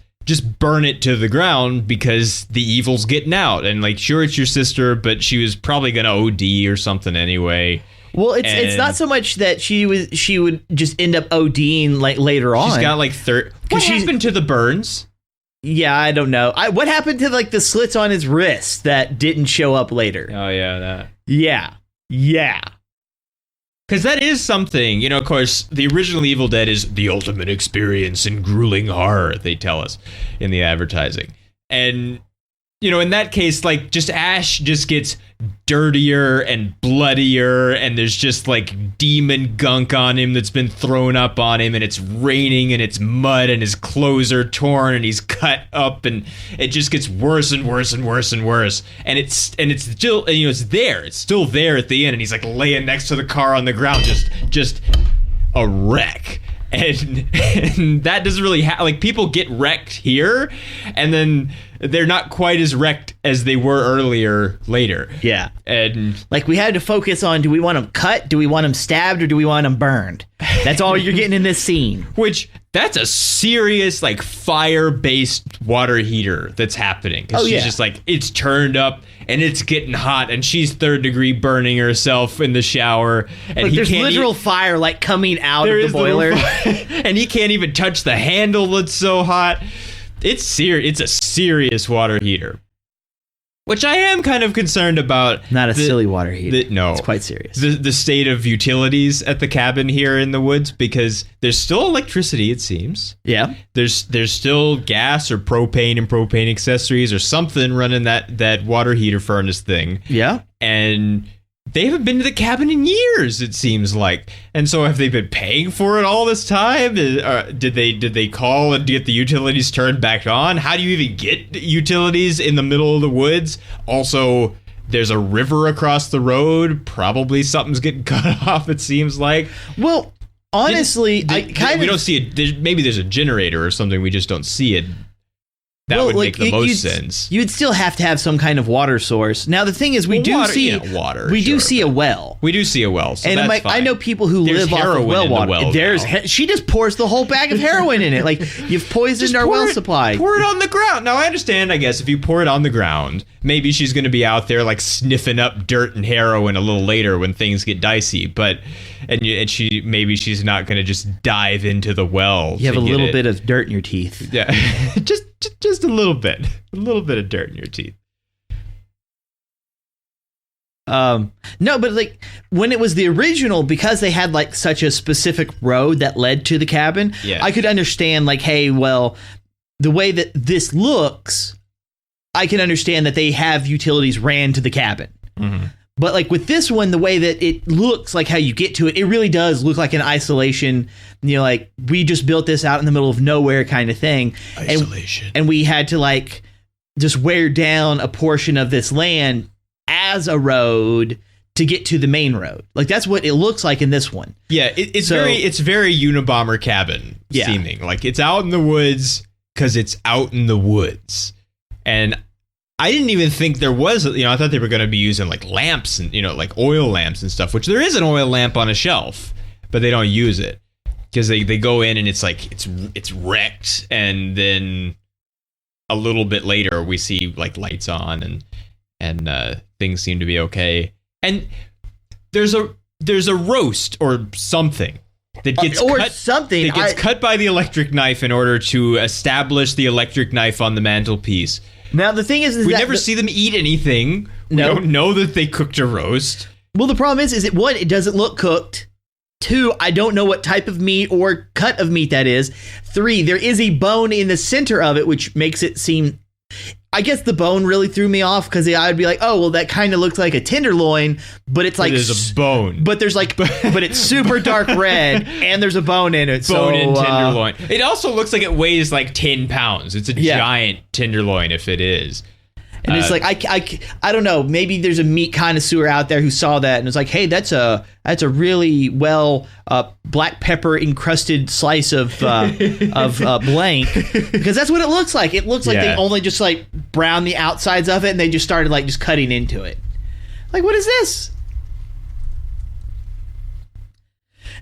burn it to the ground because the evil's getting out. And like, sure, it's your sister, but she was probably gonna OD or something anyway. Well, it's not so much that she would just end up ODing like later on. She's got like what happened to the burns? Yeah, I don't know. What happened to like the slits on his wrist that didn't show up later? Oh yeah, that. Yeah. Because that is something, you know, of course, the original Evil Dead is the ultimate experience in grueling horror, they tell us in the advertising. And, you know, in that case, like, Ash just gets dirtier and bloodier, and there's just like demon gunk on him that's been thrown up on him, and it's raining and it's mud and his clothes are torn and he's cut up, and it just gets worse and worse and worse and worse. And it's still, you know, it's still there at the end, and he's like laying next to the car on the ground, just a wreck. And that doesn't really like, people get wrecked here, and then they're not quite as wrecked as they were later. Yeah. And like, we had to focus on, do we want them cut, do we want them stabbed, or do we want them burned? That's all you're getting in this scene. Which, that's a serious, like, fire-based water heater that's happening. Oh, she's yeah. just like, it's turned up and it's getting hot, and she's 3rd degree burning herself in the shower. And Like, there's literal fire, like, coming out of the boiler. And he can't even touch the handle that's so hot. It's a serious water heater. Which I am kind of concerned about. Not a silly water heater. No. It's quite serious. The state of utilities at the cabin here in the woods, because there's still electricity, it seems. Yeah. There's still gas or propane and propane accessories or something running that water heater furnace thing. Yeah. And they haven't been to the cabin in years, it seems like. And so have they been paying for it all this time? Did they call and get the utilities turned back on? How do you even get utilities in the middle of the woods? Also, there's a river across the road. Probably something's getting cut off, it seems like. Well, honestly, we don't see it. Maybe there's a generator or something. We just don't see it. That would make the most sense. You'd still have to have some kind of water source. Now, the thing is, we do see water. We do see a well. We do see a well, so and that's like, fine. I know people who live off of well water. She just pours the whole bag of heroin in it. Like, you've poisoned our well supply. Pour it on the ground. Now, I understand, I guess, if you pour it on the ground, maybe she's going to be out there like sniffing up dirt and heroin a little later when things get dicey. But she's not going to just dive into the well. You have a little bit of dirt in your teeth. Yeah, just a little bit of dirt in your teeth. No, but like, when it was the original, because they had like such a specific road that led to the cabin, yeah. I could understand like, hey, well, the way that this looks, I can understand that they have utilities ran to the cabin. Mm-hmm. But like with this one, the way that it looks, like how you get to it, it really does look like an isolation, you know, like we just built this out in the middle of nowhere kind of thing. Isolation. And we had to like just wear down a portion of this land as a road to get to the main road. Like, that's what it looks like in this one. Yeah, it's very Unabomber cabin seeming. Like, it's out in the woods because it's out in the woods. And I didn't even think there was, I thought they were going to be using like lamps and, like oil lamps and stuff, which there is an oil lamp on a shelf, but they don't use it because they go in and it's like, it's wrecked. And then a little bit later we see like lights on and things seem to be okay. And there's a roast or something that gets cut by the electric knife in order to establish the electric knife on the mantelpiece. Now, the thing is we never see them eat anything. We don't know that they cooked a roast. Well, the problem is it, one, it doesn't look cooked. 2, I don't know what type of meat or cut of meat that is. 3, there is a bone in the center of it, which makes it seem... I guess the bone really threw me off because I would be like, oh, well, that kind of looks like a tenderloin, but it's like... There's a bone. But there's like... but it's super dark red, and there's a bone in it. Bone and tenderloin. It also looks like it weighs like 10 pounds. It's a giant tenderloin if it is. And it's like, I don't know, maybe there's a meat connoisseur out there who saw that and was like, hey, that's a really well black pepper encrusted slice of blank, because that's what it looks like. It looks like they only just like browned the outsides of it and they just started like just cutting into it. Like, what is this?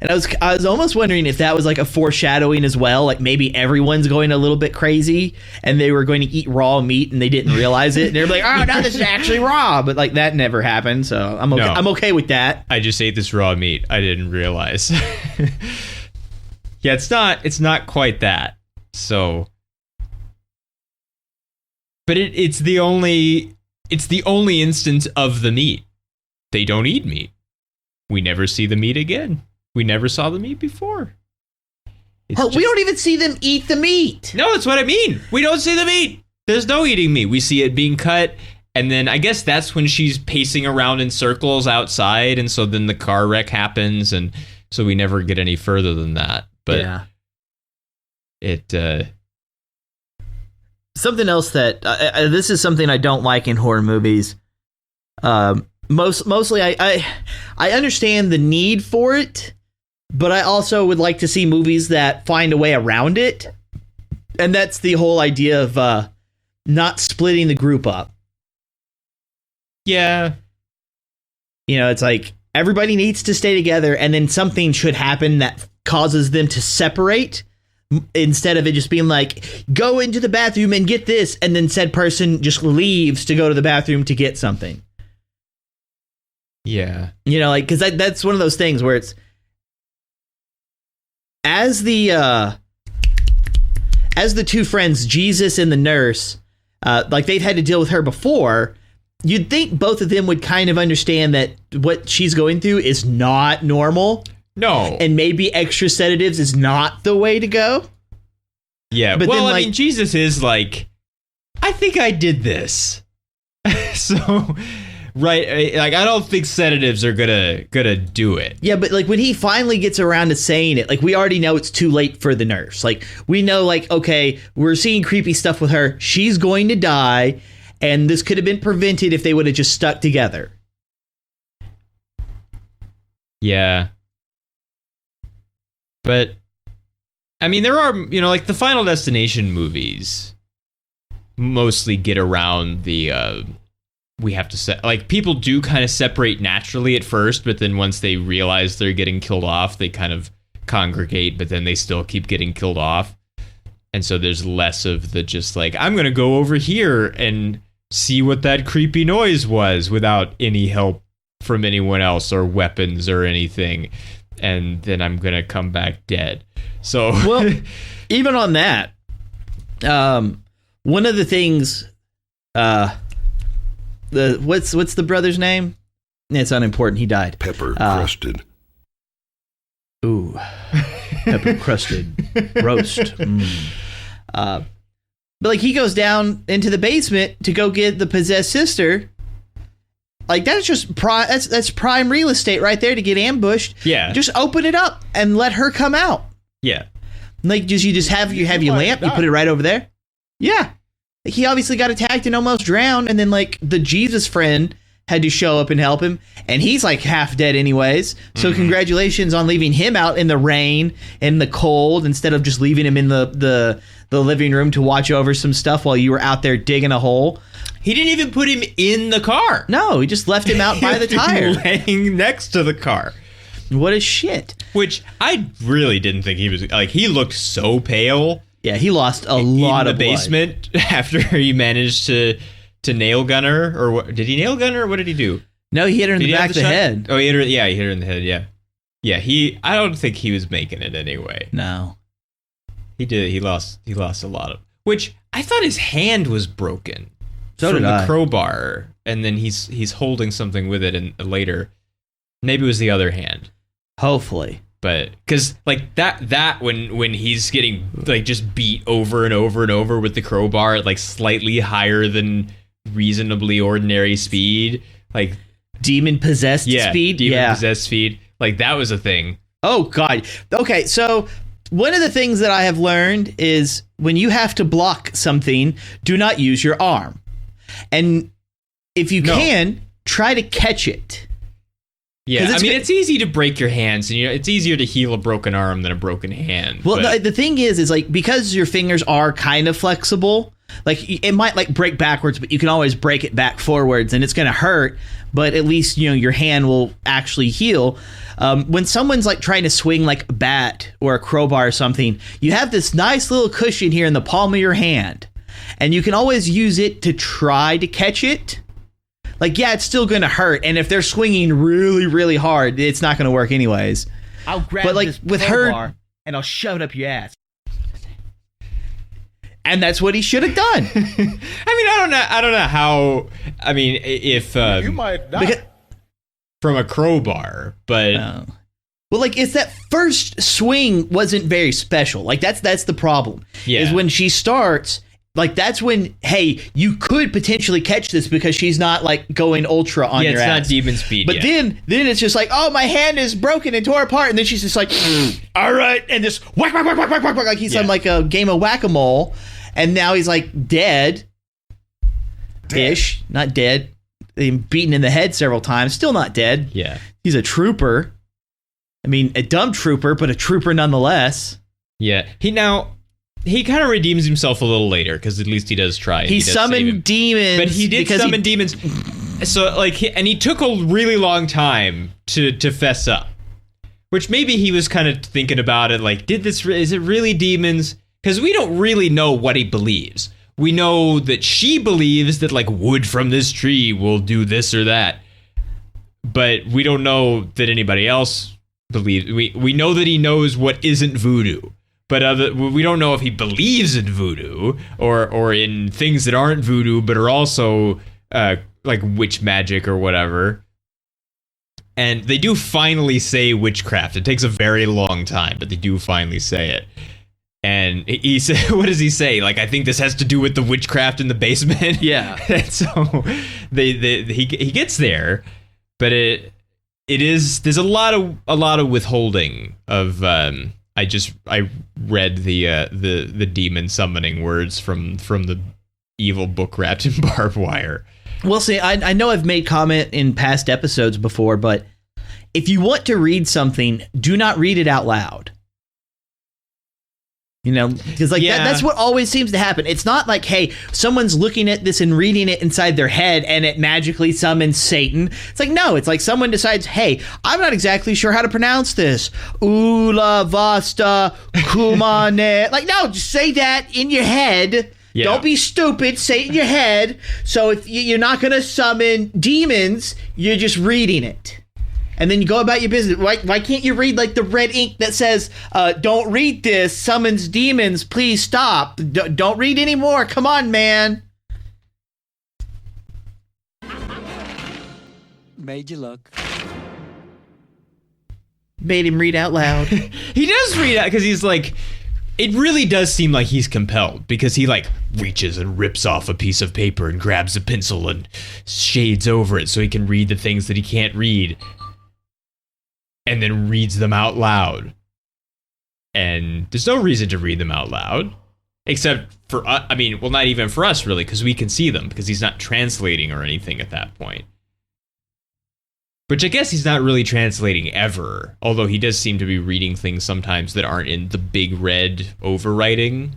And I was almost wondering if that was like a foreshadowing as well. Like maybe everyone's going a little bit crazy and they were going to eat raw meat and they didn't realize it. And they're like, oh, no, this is actually raw. But like that never happened. So I'm okay. No. I'm okay with that. I just ate this raw meat. I didn't realize. Yeah, it's not quite that. So, but it's the only instance of the meat. They don't eat meat. We never see the meat again. We never saw the meat before. We don't even see them eat the meat. No, that's what I mean. We don't see the meat. There's no eating meat. We see it being cut And then I guess that's when she's pacing around in circles outside, and so then the car wreck happens, and so we never get any further than that. But Yeah. it Something else that this is something I don't like in horror movies. Mostly, I understand the need for it, but I also would like to see movies that find a way around it, and that's the whole idea of not splitting the group up. yeah. You know, it's like everybody needs to stay together, and then something should happen that causes them to separate. Instead of it just being like, go into the bathroom and get this, and then said person just leaves to go to the bathroom to get something. Yeah. You know, like, because that's one of those things where it's as the two friends, Jesus and the nurse, like they've had to deal with her before. You'd think both of them would kind of understand that what she's going through is not normal. No. And maybe extra sedatives is not the way to go. Yeah. But well, then, I mean, Jesus is like, I think I did this. So, right. Like, I don't think sedatives are gonna do it. Yeah, but like when he finally gets around to saying it, like we already know it's too late for the nurse. Like we know, like, okay, we're seeing creepy stuff with her. She's going to die. And this could have been prevented if they would have just stuck together. Yeah. But, I mean, there are, you know, like the Final Destination movies mostly get around the, we have to like, people do kind of separate naturally at first, but then once they realize they're getting killed off, they kind of congregate, but then they still keep getting killed off. And so there's less of the just like, I'm going to go over here and see what that creepy noise was without any help from anyone else or weapons or anything. And then I'm going to come back dead. So, well, even on that, one of the things, what's the brother's name? It's unimportant. He died. Pepper crusted. Ooh, pepper crusted roast. But like he goes down into the basement to go get the possessed sister. Like that's just that's prime real estate right there to get ambushed. Yeah. Just open it up and let her come out. Yeah. Like you just have your lamp, you put it right over there. Yeah. He obviously got attacked and almost drowned, and then like the Jesus friend had to show up and help him, and he's like half dead anyways. So congratulations on leaving him out in the rain and the cold instead of just leaving him in the living room to watch over some stuff while you were out there digging a hole. He didn't even put him in the car. No, he just left him out by the tire. Laying next to the car. What a shit. Which I really didn't think he was, like, he looked so pale. Yeah, he lost a lot of blood. In the basement after he managed to nail gun her, or what? Did he nail gun her, or what did he do? No, he hit her in the back of the head. Oh, he hit her in the head, yeah. Yeah, I don't think he was making it anyway. No. He did. He lost a lot of, which I thought his hand was broken. So from did I. the crowbar, and then he's holding something with it, and later, maybe it was the other hand. Hopefully, but because like that when he's getting like just beat over and over and over with the crowbar at like slightly higher than reasonably ordinary speed, like demon possessed speed, possessed speed, like that was a thing. Oh god. Okay, so one of the things that I have learned is when you have to block something, do not use your arm. And if you can, try to catch it. Yeah, I mean, it's easy to break your hands, and it's easier to heal a broken arm than a broken hand. Well, the thing is like, because your fingers are kind of flexible, like it might like break backwards, but you can always break it back forwards, and it's going to hurt, but at least, you know, your hand will actually heal. When someone's like trying to swing like a bat or a crowbar or something, you have this nice little cushion here in the palm of your hand, and you can always use it to try to catch it. Like, yeah, it's still going to hurt, and if they're swinging really, really hard, it's not going to work anyways. I'll grab this with crowbar and I'll shove it up your ass. And that's what he should have done. I mean, I don't know how. I mean, if you might die from a crowbar, but well, like it's that first swing wasn't very special. Like that's the problem. Yeah. Is when she starts. like that's when, hey, you could potentially catch this because she's not like going ultra on your ass. Yeah, it's not demon speed. But then it's just like, oh, my hand is broken and tore apart, and then she's just like, all right, and just whack, whack, whack, whack, whack, whack, whack, like he's on like a game of whack-a-mole, and now he's like dead-ish, not dead, beaten in the head several times, still not dead. Yeah, he's a trooper. I mean, a dumb trooper, but a trooper nonetheless. Yeah, he kind of redeems himself a little later because at least he does try. He summoned demons, but he did summon demons. So and he took a really long time to fess up, which maybe he was kind of thinking about it. Like, is it really demons? Because we don't really know what he believes. We know that she believes that like wood from this tree will do this or that, but we don't know that anybody else believes. We know that he knows what isn't voodoo. But we don't know if he believes in voodoo or in things that aren't voodoo, but are also like witch magic or whatever. And they do finally say witchcraft. It takes a very long time, but they do finally say it. And he said, what does he say? Like, I think this has to do with the witchcraft in the basement. Yeah. And so he gets there, but there's a lot of withholding of. I read the demon summoning words from the evil book wrapped in barbed wire. Well, see, I know I've made comment in past episodes before, but if you want to read something, do not read it out loud. You know, because like that's what always seems to happen. It's not like, hey, someone's looking at this and reading it inside their head and it magically summons Satan. It's like, no, it's like someone decides, hey, I'm not exactly sure how to pronounce this. Ula Vasta Kumane. Like, no, just say that in your head. Yeah. Don't be stupid. Say it in your head. So if you're not going to summon demons, you're just reading it. And then you go about your business. Why can't you read like the red ink that says, don't read this, summons demons, please stop. Don't read anymore. Come on, man. Made you look. Made him read out loud. He does read out because he's like, it really does seem like he's compelled because he like reaches and rips off a piece of paper and grabs a pencil and shades over it so he can read the things that he can't read. And then reads them out loud. And there's no reason to read them out loud. Except for us. I mean, well, not even for us, really, because we can see them, because he's not translating or anything at that point. Which I guess he's not really translating ever. Although he does seem to be reading things sometimes that aren't in the big red overwriting.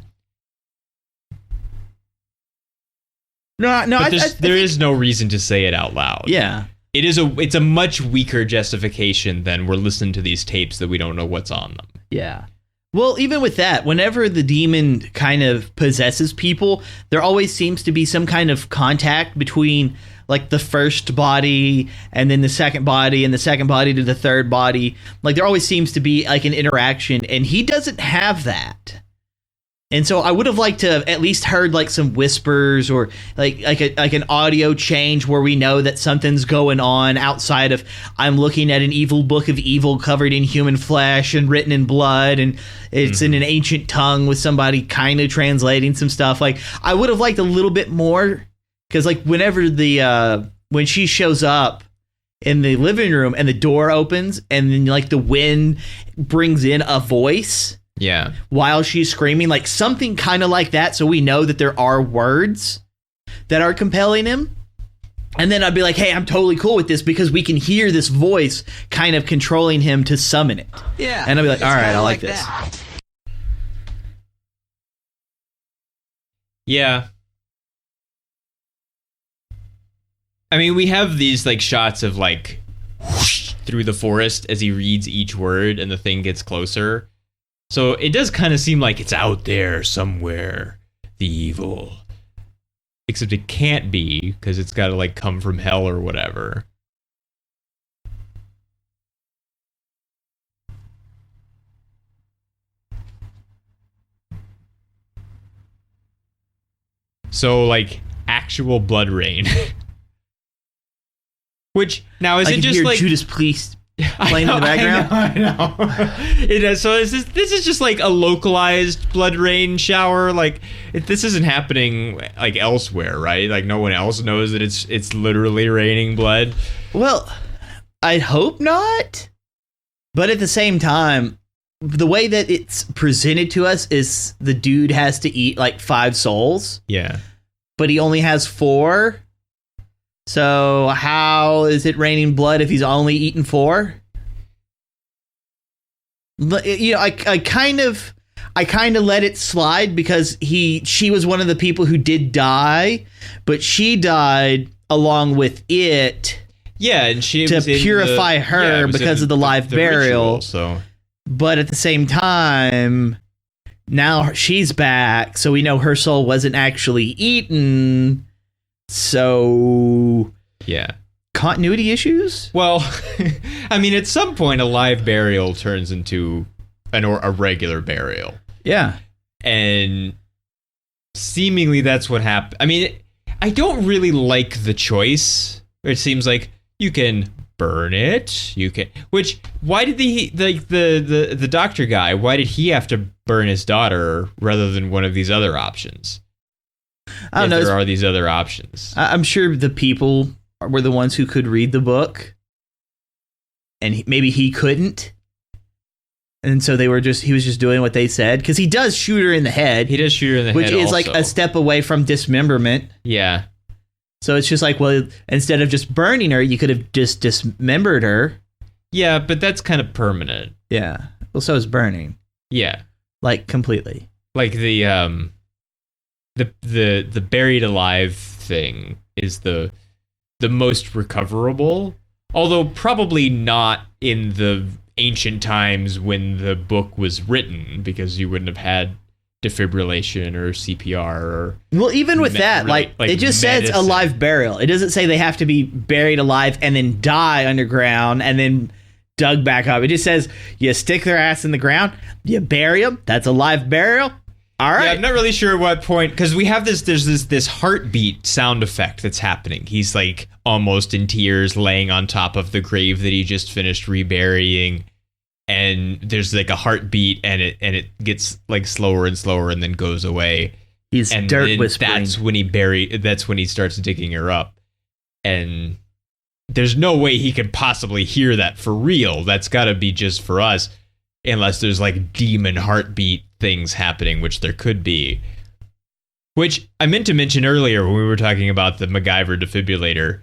No, but there is no reason to say it out loud. Yeah. It's a much weaker justification than we're listening to these tapes that we don't know what's on them. Yeah. Well, even with that, whenever the demon kind of possesses people, there always seems to be some kind of contact between like the first body and then the second body and the second body to the third body. Like there always seems to be like an interaction, and he doesn't have that. And so I would have liked to have at least heard like some whispers or like an audio change where we know that something's going on outside of I'm looking at an evil book of evil covered in human flesh and written in blood, and it's in an ancient tongue with somebody kind of translating some stuff. Like I would have liked a little bit more, because like whenever when she shows up in the living room and the door opens and then like the wind brings in a voice. Yeah. While she's screaming, like something kind of like that, so we know that there are words that are compelling him. And then I'd be like, hey, I'm totally cool with this because we can hear this voice kind of controlling him to summon it. Yeah. And I'd be like, all right, I like this. Yeah. I mean, we have these like shots of like whoosh through the forest as he reads each word and the thing gets closer. So it does kind of seem like it's out there somewhere, the evil. Except it can't be, because it's got to like come from hell or whatever. So like actual blood rain. Which now is I it can just hear like Judas Priest playing in the background. I know. It is, so this is just like a localized blood rain shower. Like this isn't happening like elsewhere, right? Like no one else knows that it's literally raining blood. Well, I'd hope not. But at the same time, the way that it's presented to us is the dude has to eat like 5 souls. Yeah. But he only has 4. So how is it raining blood if he's only eaten 4? You know, I kind of let it slide because she was one of the people who did die, but she died along with it. Yeah, and she to was purify her because of the live burial. Ritual, so, but at the same time, now she's back, so we know her soul wasn't actually eaten. So, yeah. Continuity issues? Well, I mean, at some point, a live burial turns into a regular burial. Yeah. And seemingly that's what happened. I mean, I don't really like the choice. It seems like you can burn it. You can. Why did the doctor guy? Why did he have to burn his daughter rather than one of these other options? I don't know. There are these other options. I'm sure the people were the ones who could read the book, and maybe he couldn't, and so he was just doing what they said, because he does shoot her in the head. He does shoot her in the head, which is also. like a step away from dismemberment. Yeah. So it's just like, well, instead of just burning her, you could have just dismembered her. Yeah, but that's kind of permanent. Yeah. Well, so is burning. Yeah. Like completely. Like the buried alive thing is the most recoverable, although probably not in the ancient times when the book was written, because you wouldn't have had defibrillation or CPR or well, even with that, like it just says a live burial. It doesn't say they have to be buried alive and then die underground and then dug back up. It just says you stick their ass in the ground, you bury them. That's a live burial. All right. Yeah, I'm not really sure at what point, because we have there's this heartbeat sound effect that's happening. He's like almost in tears, laying on top of the grave that he just finished reburying, and there's like a heartbeat, and it gets like slower and slower, and then goes away. He's and dirt whispering. That's when he starts digging her up, and there's no way he could possibly hear that for real. That's got to be just for us, unless there's like demon heartbeat things happening, which there could be. Which I meant to mention earlier when we were talking about the MacGyver defibrillator.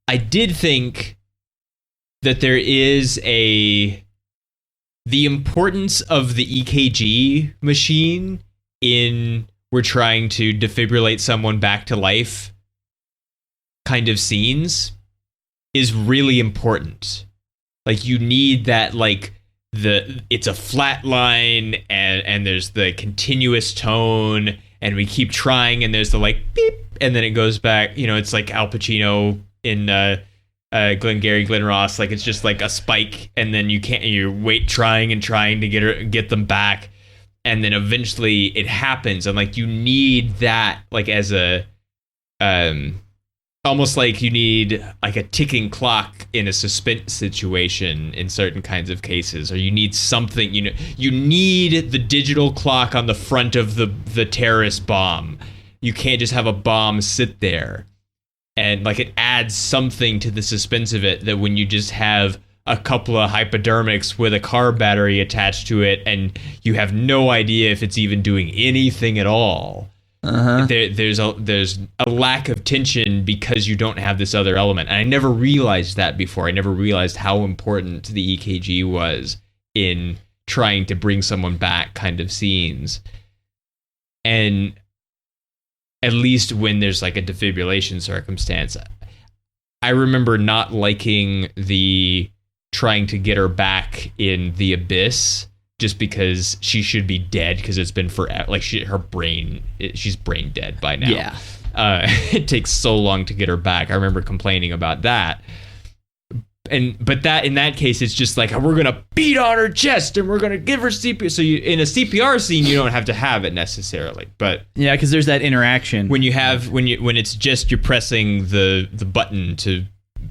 I did think that there is the importance of the EKG machine in we're trying to defibrillate someone back to life kind of scenes is really important. Like you need that, like it's a flat line and there's the continuous tone and we keep trying and there's the like beep and then it goes back. You know, it's like Al Pacino in Glenn Ross. Like it's just like a spike and then you're trying to get them back, and then eventually it happens, and like you need that like as a almost like you need like a ticking clock in a suspense situation in certain kinds of cases, or you need something, you know, you need the digital clock on the front of the terrorist bomb. You can't just have a bomb sit there. And like it adds something to the suspense of it that when you just have a couple of hypodermics with a car battery attached to it and you have no idea if it's even doing anything at all. Uh-huh. There's a lack of tension because you don't have this other element. And I never realized that before. I never realized how important the EKG was in trying to bring someone back kind of scenes. And at least when there's like a defibrillation circumstance, I remember not liking the trying to get her back in the abyss, just because she should be dead because it's been forever. Like she's brain dead by now. Yeah. It takes so long to get her back. I remember complaining about that. But that in that case, it's just like we're gonna beat on her chest and we're gonna give her CPR. So in a CPR scene, you don't have to have it necessarily. But yeah, because there's that interaction when it's just you're pressing the button to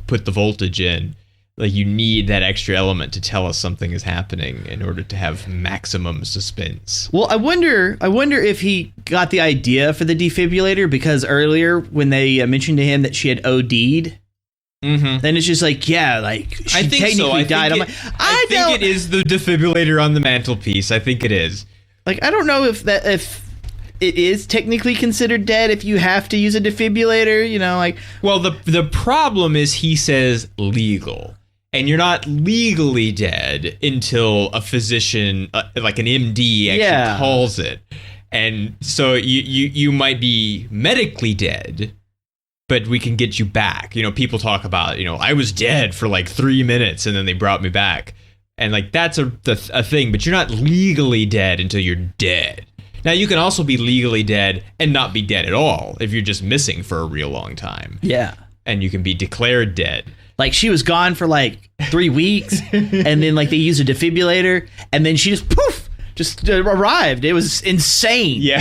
put the voltage in. Like, you need that extra element to tell us something is happening in order to have maximum suspense. Well, I wonder if he got the idea for the defibrillator because earlier when they mentioned to him that she had OD'd, then it's just like, yeah, like she I think technically so. died. I think it is the defibrillator on the mantelpiece. I think it is. Like, I don't know if it is technically considered dead if you have to use a defibrillator, you know, like. Well, the problem is he says legal. And you're not legally dead until a physician, like an MD, actually calls it. And so you might be medically dead, but we can get you back. You know, people talk about, you know, I was dead for like 3 minutes and then they brought me back. And like, that's a thing, but you're not legally dead until you're dead. Now, you can also be legally dead and not be dead at all if you're just missing for a real long time. Yeah. And you can be declared dead. Like, she was gone for like 3 weeks, and then like they used a defibrillator, and then she just poof, just arrived. It was insane. Yeah,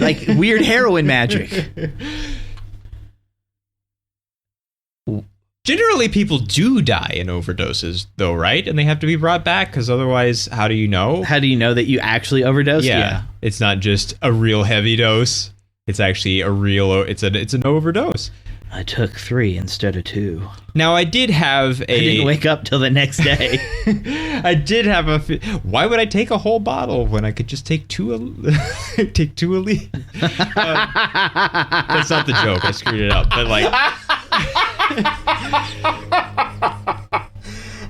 like weird heroin magic. Generally, people do die in overdoses, though, right? And they have to be brought back because otherwise, how do you know? How do you know that you actually overdosed? Yeah, it's not just a real heavy dose. It's actually a real. It's an overdose. I took 3 instead of 2. Now, I did have a... I didn't wake up till the next day. I did have a... Why would I take a whole bottle when I could just take 2 take 2 a leaf? That's not the joke. I screwed it up. But like...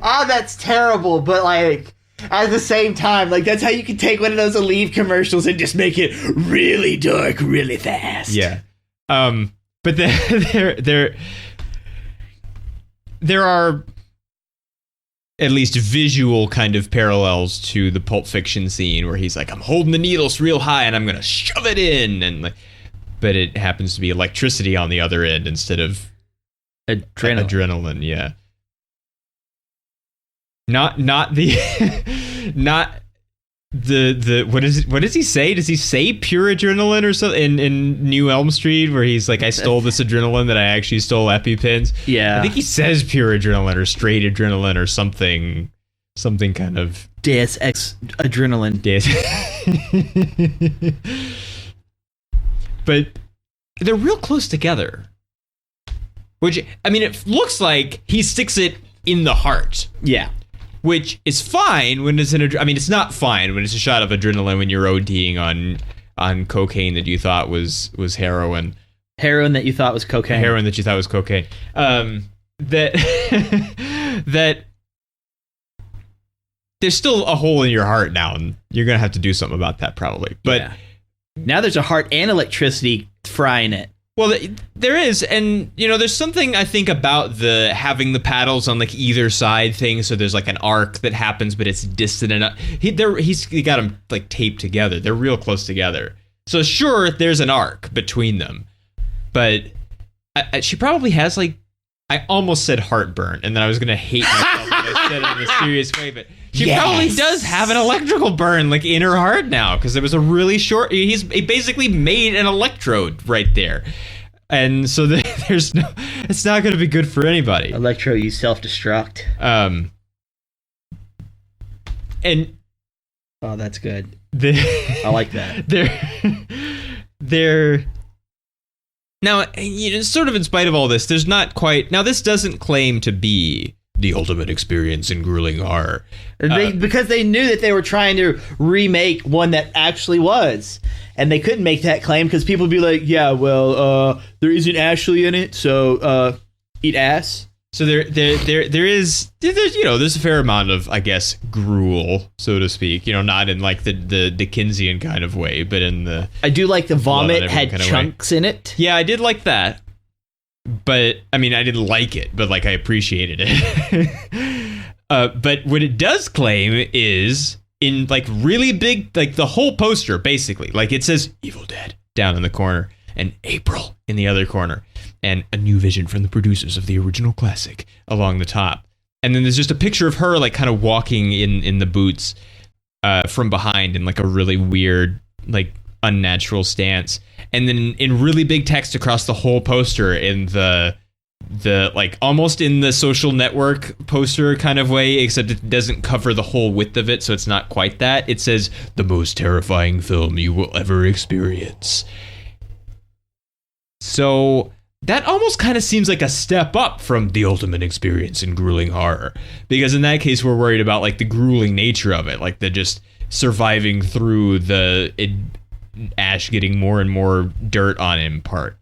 Oh, that's terrible. But like... At the same time, like, that's how you can take one of those Aleve commercials and just make it really dark really fast. Yeah. But there are at least visual kind of parallels to the Pulp Fiction scene where he's like, I'm holding the needles real high and I'm gonna shove it in, and like, but it happens to be electricity on the other end instead of adrenaline. Yeah. Not the not the what does he say? Does he say pure adrenaline or something in New Elm Street where he's like, I stole this adrenaline that I actually stole EpiPens? Yeah. I think he says pure adrenaline or straight adrenaline or something kind of Deus Ex adrenaline. But they're real close together. Which, I mean, it looks like he sticks it in the heart. Yeah. Which is fine when it's it's not fine when it's a shot of adrenaline when you're ODing on cocaine that you thought was heroin. Heroin that you thought was cocaine. Heroin that you thought was cocaine. That there's still a hole in your heart now, and you're gonna have to do something about that probably. But now there's a heart and electricity frying it. Well, there is, and you know, there's something I think about the having the paddles on like either side thing. So there's like an arc that happens, but it's distant enough. He got them like taped together. They're real close together. So sure, there's an arc between them, but she probably has like, I almost said heartburn, and then I was gonna hate myself when I said it in a serious way, but she probably does have an electrical burn like in her heart now because it was a really short. He basically made an electrode right there, and so there's no. It's not going to be good for anybody. Electro, you self-destruct. And oh, that's good. I like that. They're now, you know, sort of in spite of all this, there's not quite. Now, this doesn't claim to be the ultimate experience in grueling horror. Because they knew that they were trying to remake one that actually was. And they couldn't make that claim because people would be like, yeah, well, there isn't Ashley in it, so eat ass. So there's you know, there's a fair amount of, I guess, gruel, so to speak. You know, not in like the Dickensian kind of way, but in the... I do like the vomit had chunks in it. Yeah, I did like that. But, I mean, I didn't like it, but, like, I appreciated it. But what it does claim is, in, like, really big, like, the whole poster, basically. Like, it says, Evil Dead, down in the corner, and April in the other corner, and a new vision from the producers of the original classic along the top. And then there's just a picture of her, like, kind of walking in the boots from behind in, like, a really weird, like, unnatural stance. And then in really big text across the whole poster in the the like almost in the Social Network poster kind of way, except it doesn't cover the whole width of it, so it's not quite that. It says the most terrifying film you will ever experience. So that almost kind of seems like a step up from the ultimate experience in grueling horror, because in that case we're worried about like the grueling nature of it, like the just surviving through Ash getting more and more dirt on him part.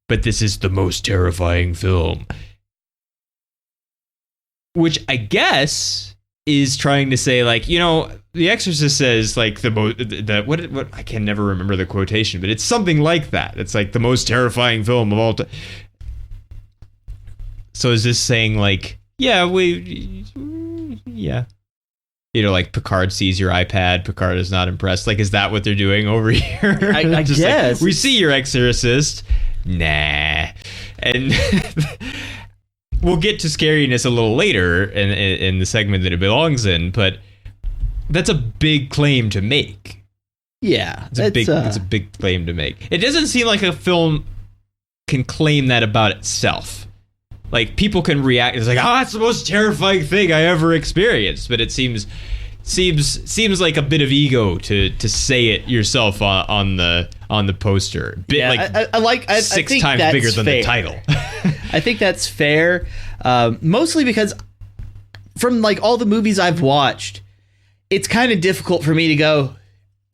But this is the most terrifying film, which I guess is trying to say, like, you know, The Exorcist says like what I can never remember the quotation, but it's something like that. It's like the most terrifying film of all time. So is this saying like, yeah, you know, like Picard sees your iPad, Picard is not impressed. Like, is that what they're doing over here? I Just guess. like, we see your Exorcist. Nah. And we'll get to scariness a little later in the segment that it belongs in, but that's a big claim to make. Yeah. It's a big claim to make. It doesn't seem like a film can claim that about itself. Like, people can react, it's like, it's the most terrifying thing I ever experienced, but it seems like a bit of ego to say it yourself on the poster. I six think times that's bigger than fair. the title. I think that's fair, mostly because from like all the movies I've watched, it's kind of difficult for me to go,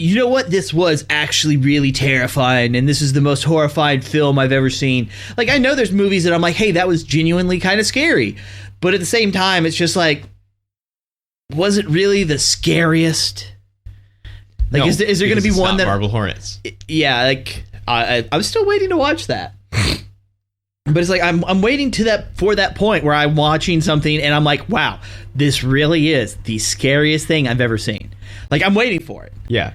you know what, this was actually really terrifying, and this is the most horrifying film I've ever seen. Like, I know there's movies that I'm like, hey, that was genuinely kind of scary, but at the same time, it's just like, was it really the scariest? Like, No, is there going to be it's one not that Marble Hornets? Yeah, like I'm still waiting to watch that. But it's like I'm waiting for that point where I'm watching something and I'm like, wow, this really is the scariest thing I've ever seen. Like, I'm waiting for it. Yeah.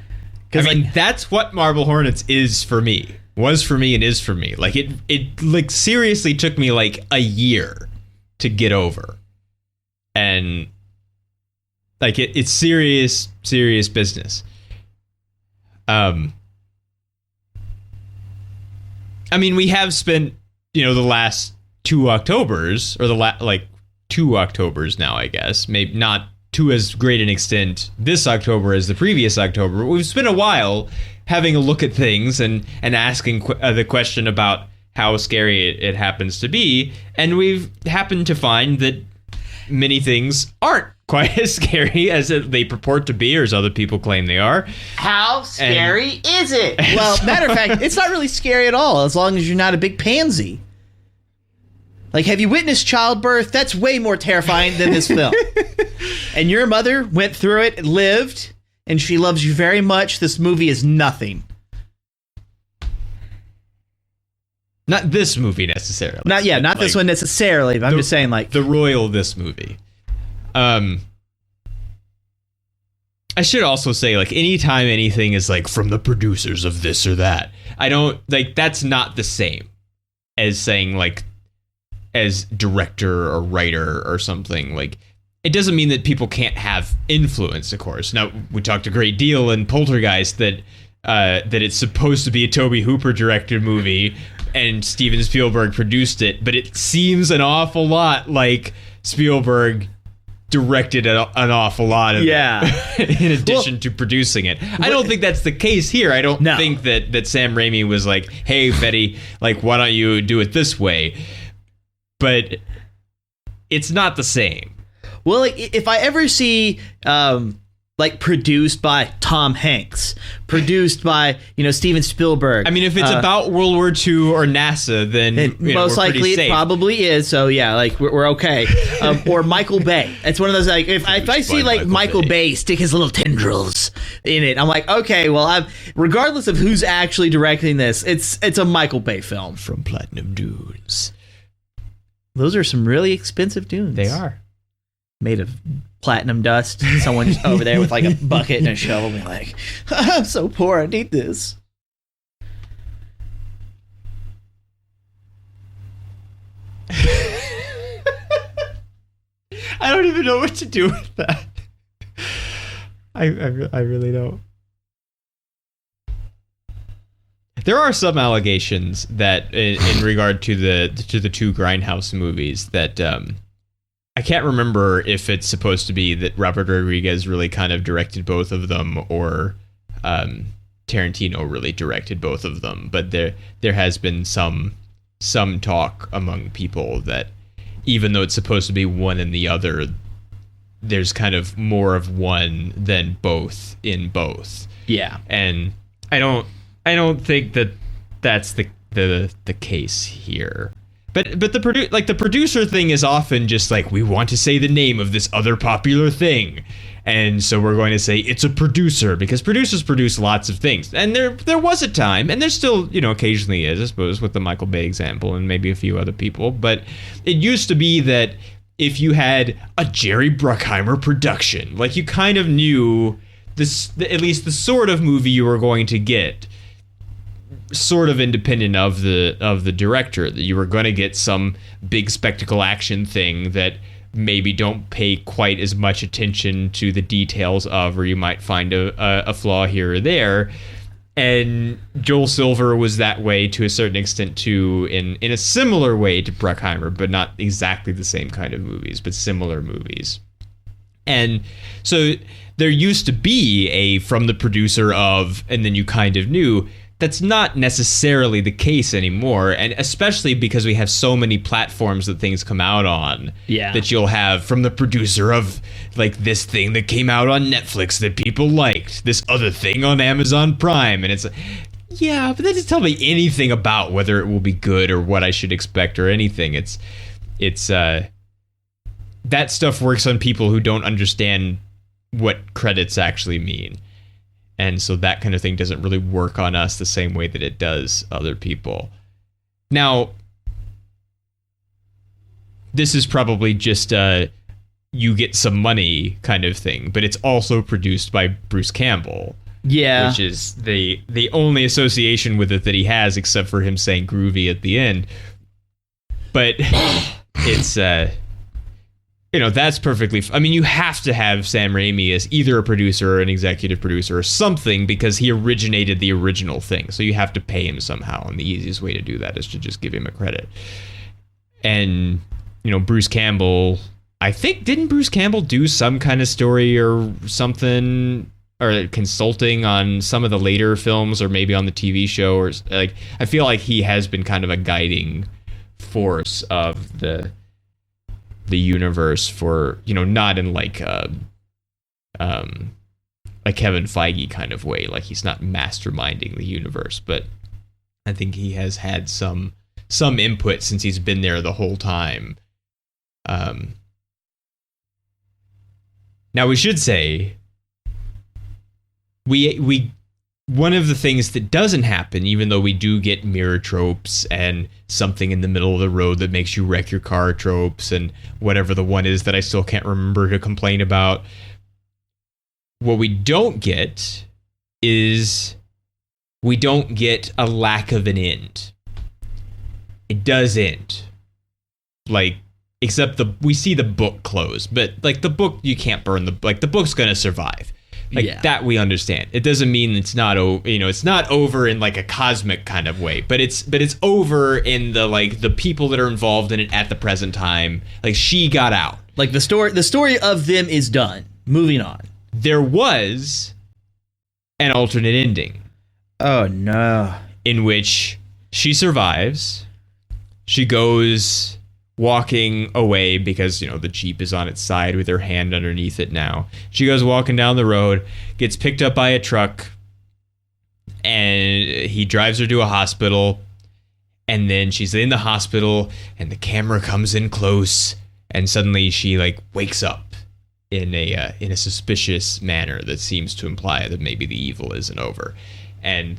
I mean, that's what Marble Hornets is for me. Was for me and is for me. Like, it like seriously took me like a year to get over. And like it's serious business. I mean, we have spent, you know, the last 2 Octobers, or like 2 Octobers now, I guess. Maybe not to as great an extent this October as the previous October. But we've spent a while having a look at things and asking the question about how scary it happens to be. And we've happened to find that many things aren't quite as scary as they purport to be, or as other people claim they are. How scary is it? Well, matter of fact, it's not really scary at all, as long as you're not a big pansy. Like, have you witnessed childbirth? That's way more terrifying than this film. And your mother went through it, lived, and she loves you very much. This movie is nothing. Not this movie necessarily. Not like, this one necessarily, but I'm just saying, like, the royal this movie. I should also say, like, anytime anything is like from the producers of this or that, I don't like, that's not the same as saying like as director or writer or something. Like, it doesn't mean that people can't have influence, of course. Now, we talked a great deal in Poltergeist that it's supposed to be a Tobe Hooper directed movie and Steven Spielberg produced it, but it seems an awful lot like Spielberg directed an awful lot of it in addition to producing it. I don't think that's the case here. I don't think that Sam Raimi was like, hey, Betty, like, why don't you do it this way? But it's not the same. Well, like, if I ever see like produced by Tom Hanks, produced by, you know, Steven Spielberg. I mean, if it's about World War II or NASA, then most likely it probably is. So yeah, like we're okay. Or Michael Bay. It's one of those, like, if I see like Michael Bay stick his little tendrils in it, I'm like, okay, well, regardless of who's actually directing this, it's a Michael Bay film. From Platinum Dunes. Those are some really expensive dunes. They are. Made of platinum dust. Someone just over there with like a bucket and a shovel being like, I'm so poor, I need this. I don't even know what to do with that. I really don't. there are some allegations that in regard to the two Grindhouse movies that I can't remember if it's supposed to be that Robert Rodriguez really kind of directed both of them or Tarantino really directed both of them, but there has been some talk among people that even though it's supposed to be one and the other, there's kind of more of one than both in both. Yeah. And I don't think that that's the case here. But the producer thing is often just like, we want to say the name of this other popular thing. And so we're going to say it's a producer because producers produce lots of things. And there was a time, and there still, occasionally is, I suppose, with the Michael Bay example and maybe a few other people. But it used to be that if you had a Jerry Bruckheimer production, like you kind of knew this, at least the sort of movie you were going to get, sort of independent of the director, that you were going to get some big spectacle action thing that maybe don't pay quite as much attention to the details of, or you might find a flaw here or there. And Joel Silver was that way to a certain extent too, in a similar way to Bruckheimer, but not exactly the same kind of movies, but similar movies. And so there used to be a from the producer of, and then you kind of knew. That's not necessarily the case anymore, and especially because we have so many platforms that things come out on. Yeah. That you'll have from the producer of like this thing that came out on Netflix that people liked, this other thing on Amazon Prime, and it's like, yeah, but that doesn't tell me anything about whether it will be good or what I should expect or anything. It's that stuff works on people who don't understand what credits actually mean. And so that kind of thing doesn't really work on us the same way that it does other people. Now, this is probably just you get some money kind of thing, but it's also produced by Bruce Campbell. Yeah. Which is the only association with it that he has, except for him saying groovy at the end. But it's... that's perfectly... I mean, you have to have Sam Raimi as either a producer or an executive producer or something because he originated the original thing. So you have to pay him somehow. And the easiest way to do that is to just give him a credit. And, Bruce Campbell... I think, didn't Bruce Campbell do some kind of story or something... or consulting on some of the later films or maybe on the TV show? Or like, I feel like he has been kind of a guiding force of the universe for, not in like Kevin Feige kind of way, like he's not masterminding the universe, but I think he has had some input since he's been there the whole time. Now we should say we one of the things that doesn't happen, even though we do get mirror tropes and something in the middle of the road that makes you wreck your car tropes and whatever the one is that I still can't remember to complain about, what we don't get is we don't get a lack of an end. It does end. Like, except we see the book close, but like the book, you can't burn the book's gonna survive. Like that we understand. It doesn't mean it's not it's not over in like a cosmic kind of way, but it's over in the people that are involved in it at the present time. Like she got out. Like the story of them is done. Moving on. There was an alternate ending. Oh no. In which she survives. She goes walking away because, the Jeep is on its side with her hand underneath it now. She goes walking down the road, gets picked up by a truck, and he drives her to a hospital. And then she's in the hospital, and the camera comes in close, and suddenly she wakes up in a suspicious manner that seems to imply that maybe the evil isn't over. And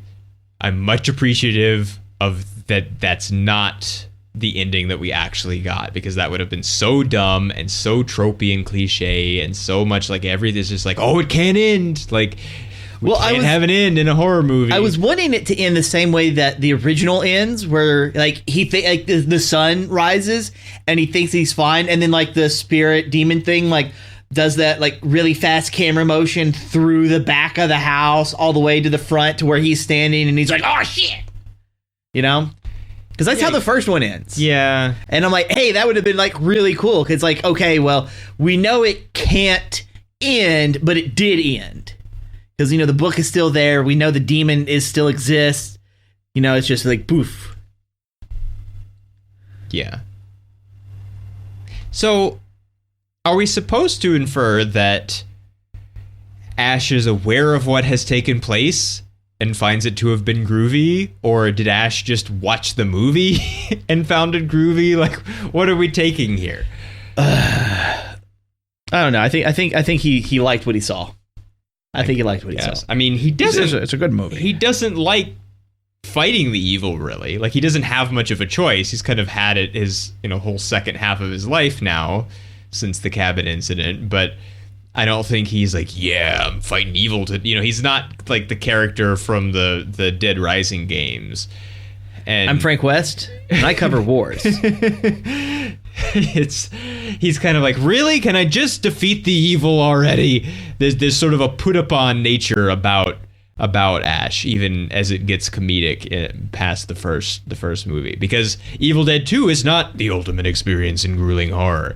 I'm much appreciative of that. That's not the ending that we actually got, because that would have been so dumb and so tropey and cliche and so much like everything's just like, oh, it can't end. Like, we can't have an end in a horror movie. I was wanting it to end the same way that the original ends, where the sun rises and he thinks he's fine, and then the spirit demon thing does that really fast camera motion through the back of the house all the way to the front to where he's standing, and he's like, oh shit. you know? Because that's how the first one ends. Yeah. And I'm like, hey, that would have been like really cool. Because like, okay, well, we know it can't end, but it did end. Because, you know, the book is still there. We know the demon still exists. You know, it's just like, poof. Yeah. So, are we supposed to infer that Ash is aware of what has taken place and finds it to have been groovy? Or did Ash just watch the movie and found it groovy? Like, what are we taking here? I don't know. I think he liked what he saw. I think he liked what he saw. I mean, he doesn't. It's a good movie. He doesn't like fighting the evil, really. Like, he doesn't have much of a choice. He's kind of had it his, whole second half of his life now since the cabin incident. But I don't think he's like, yeah, I'm fighting evil to. He's not like the character from the Dead Rising games. And I'm Frank West, and I cover wars. He's kind of like, really? Can I just defeat the evil already? There's sort of a put upon nature about Ash, even as it gets comedic past the first movie, because Evil Dead 2 is not the ultimate experience in grueling horror.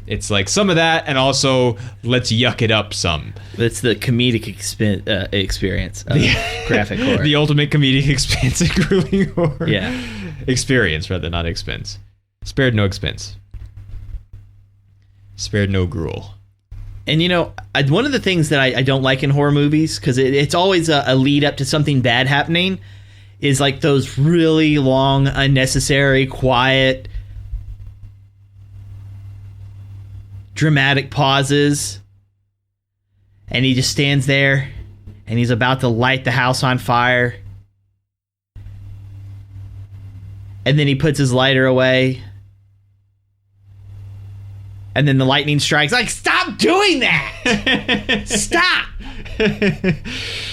It's like some of that, and also let's yuck it up some. It's the comedic experience of graphic horror. The ultimate comedic expense in grueling horror. Yeah. Experience, rather, not expense. Spared no expense. Spared no gruel. And, one of the things that I don't like in horror movies, because it's always a lead up to something bad happening, is like those really long, unnecessary, quiet, dramatic pauses. And he just stands there, and he's about to light the house on fire. And then he puts his lighter away. And then the lightning strikes. Like, stop doing that! Stop!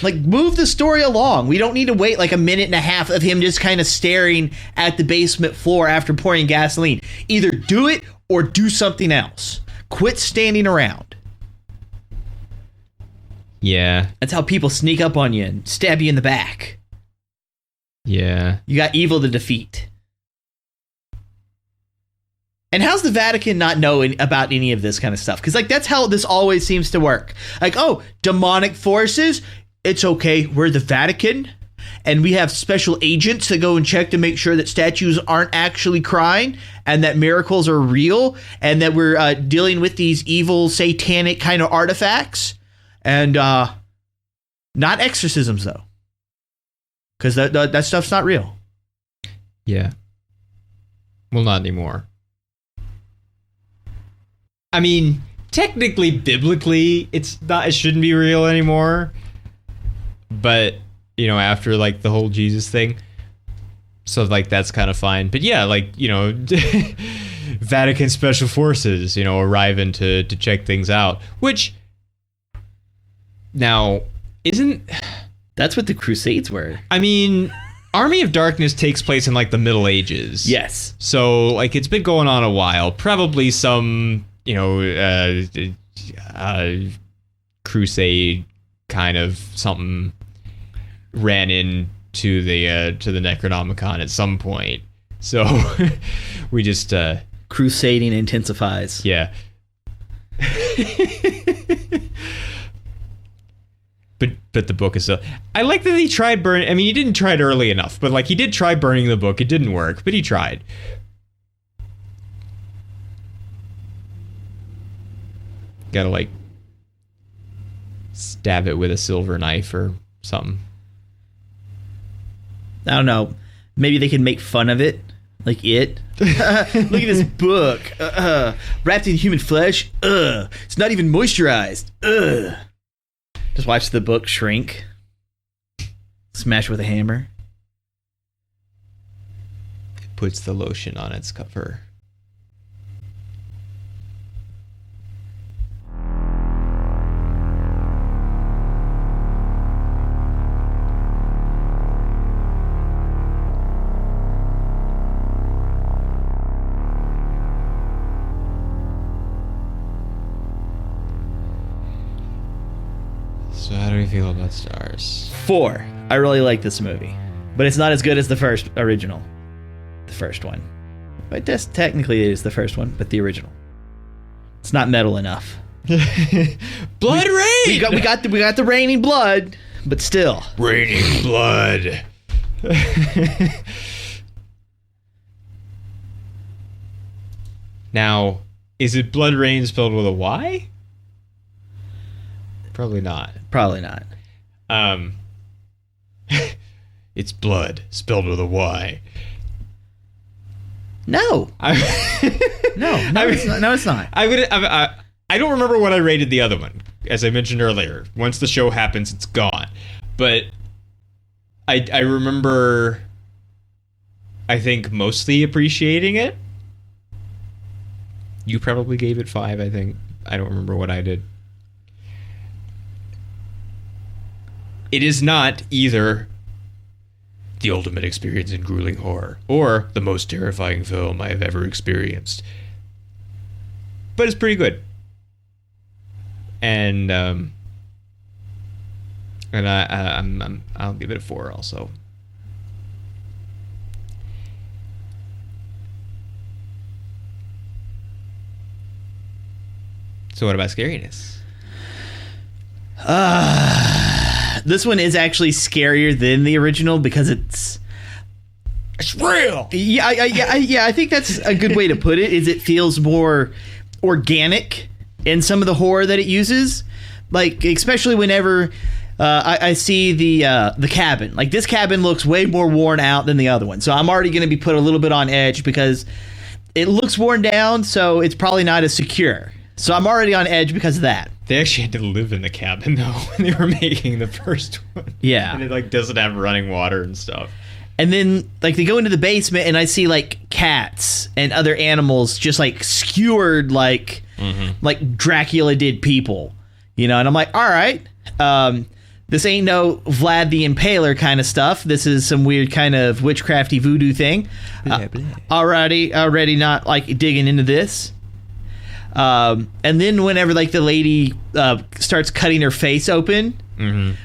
Like, move the story along. We don't need to wait like a minute and a half of him just kind of staring at the basement floor after pouring gasoline. Either do it or do something else. Quit standing around. Yeah. That's how people sneak up on you and stab you in the back. Yeah. You got evil to defeat. And how's the Vatican not know about any of this kind of stuff? Because, like, that's how this always seems to work. Like, oh, demonic forces, it's okay. We're the Vatican, and we have special agents that go and check to make sure that statues aren't actually crying and that miracles are real and that we're dealing with these evil, satanic kind of artifacts. And not exorcisms, though. Because that stuff's not real. Yeah. Well, not anymore. I mean, technically, biblically, it shouldn't be real anymore. But, after, like, the whole Jesus thing. So, like, that's kind of fine. But, yeah, like, Vatican Special Forces, arriving to check things out. Which, now, isn't... That's what the Crusades were. I mean, Army of Darkness takes place in, like, the Middle Ages. Yes. So, like, it's been going on a while. Probably some... crusade kind of something ran into the Necronomicon at some point. So we just crusading intensifies. Yeah. But the book is still... I like that he tried burning... I mean, he didn't try it early enough, but like he did try burning the book. It didn't work, but he tried. Gotta, like, stab it with a silver knife or something. I don't know. Maybe they could make fun of it. Like it. Look at this book. Wrapped in human flesh. It's not even moisturized. Just watch the book shrink. Smash with a hammer. It puts the lotion on its cover. So how do we feel about stars? 4. I really like this movie. but it's not as good as the first original. The first one. But technically it is the first one, but the original. It's not metal enough. Blood rain. We got the raining blood, but still. Raining blood. Now, is it blood rain spelled with a Y? Probably not. Probably not. It's blood spelled with a Y. No. It's not. I don't remember what I rated the other one. As I mentioned earlier, once the show happens, it's gone. But I remember, I think, mostly appreciating it. You probably gave it 5, I think. I don't remember what I did. It is not either the ultimate experience in grueling horror or the most terrifying film I have ever experienced. But it's pretty good. And I'll give it a 4 also. So what about scariness? This one is actually scarier than the original because it's real. Yeah, I think that's a good way to put it. Is it feels more organic in some of the horror that it uses, like especially whenever I see the cabin. Like this cabin looks way more worn out than the other one, so I'm already going to be put a little bit on edge because it looks worn down, so it's probably not as secure. So I'm already on edge because of that. They actually had to live in the cabin though when they were making the first one. Yeah, and it like doesn't have running water and stuff. And then like they go into the basement and I see like cats and other animals just like skewered like Dracula did people, you know. And I'm like, all right, this ain't no Vlad the Impaler kind of stuff. This is some weird kind of witchcrafty voodoo thing. Already not like digging into this. And then whenever like the lady starts cutting her face open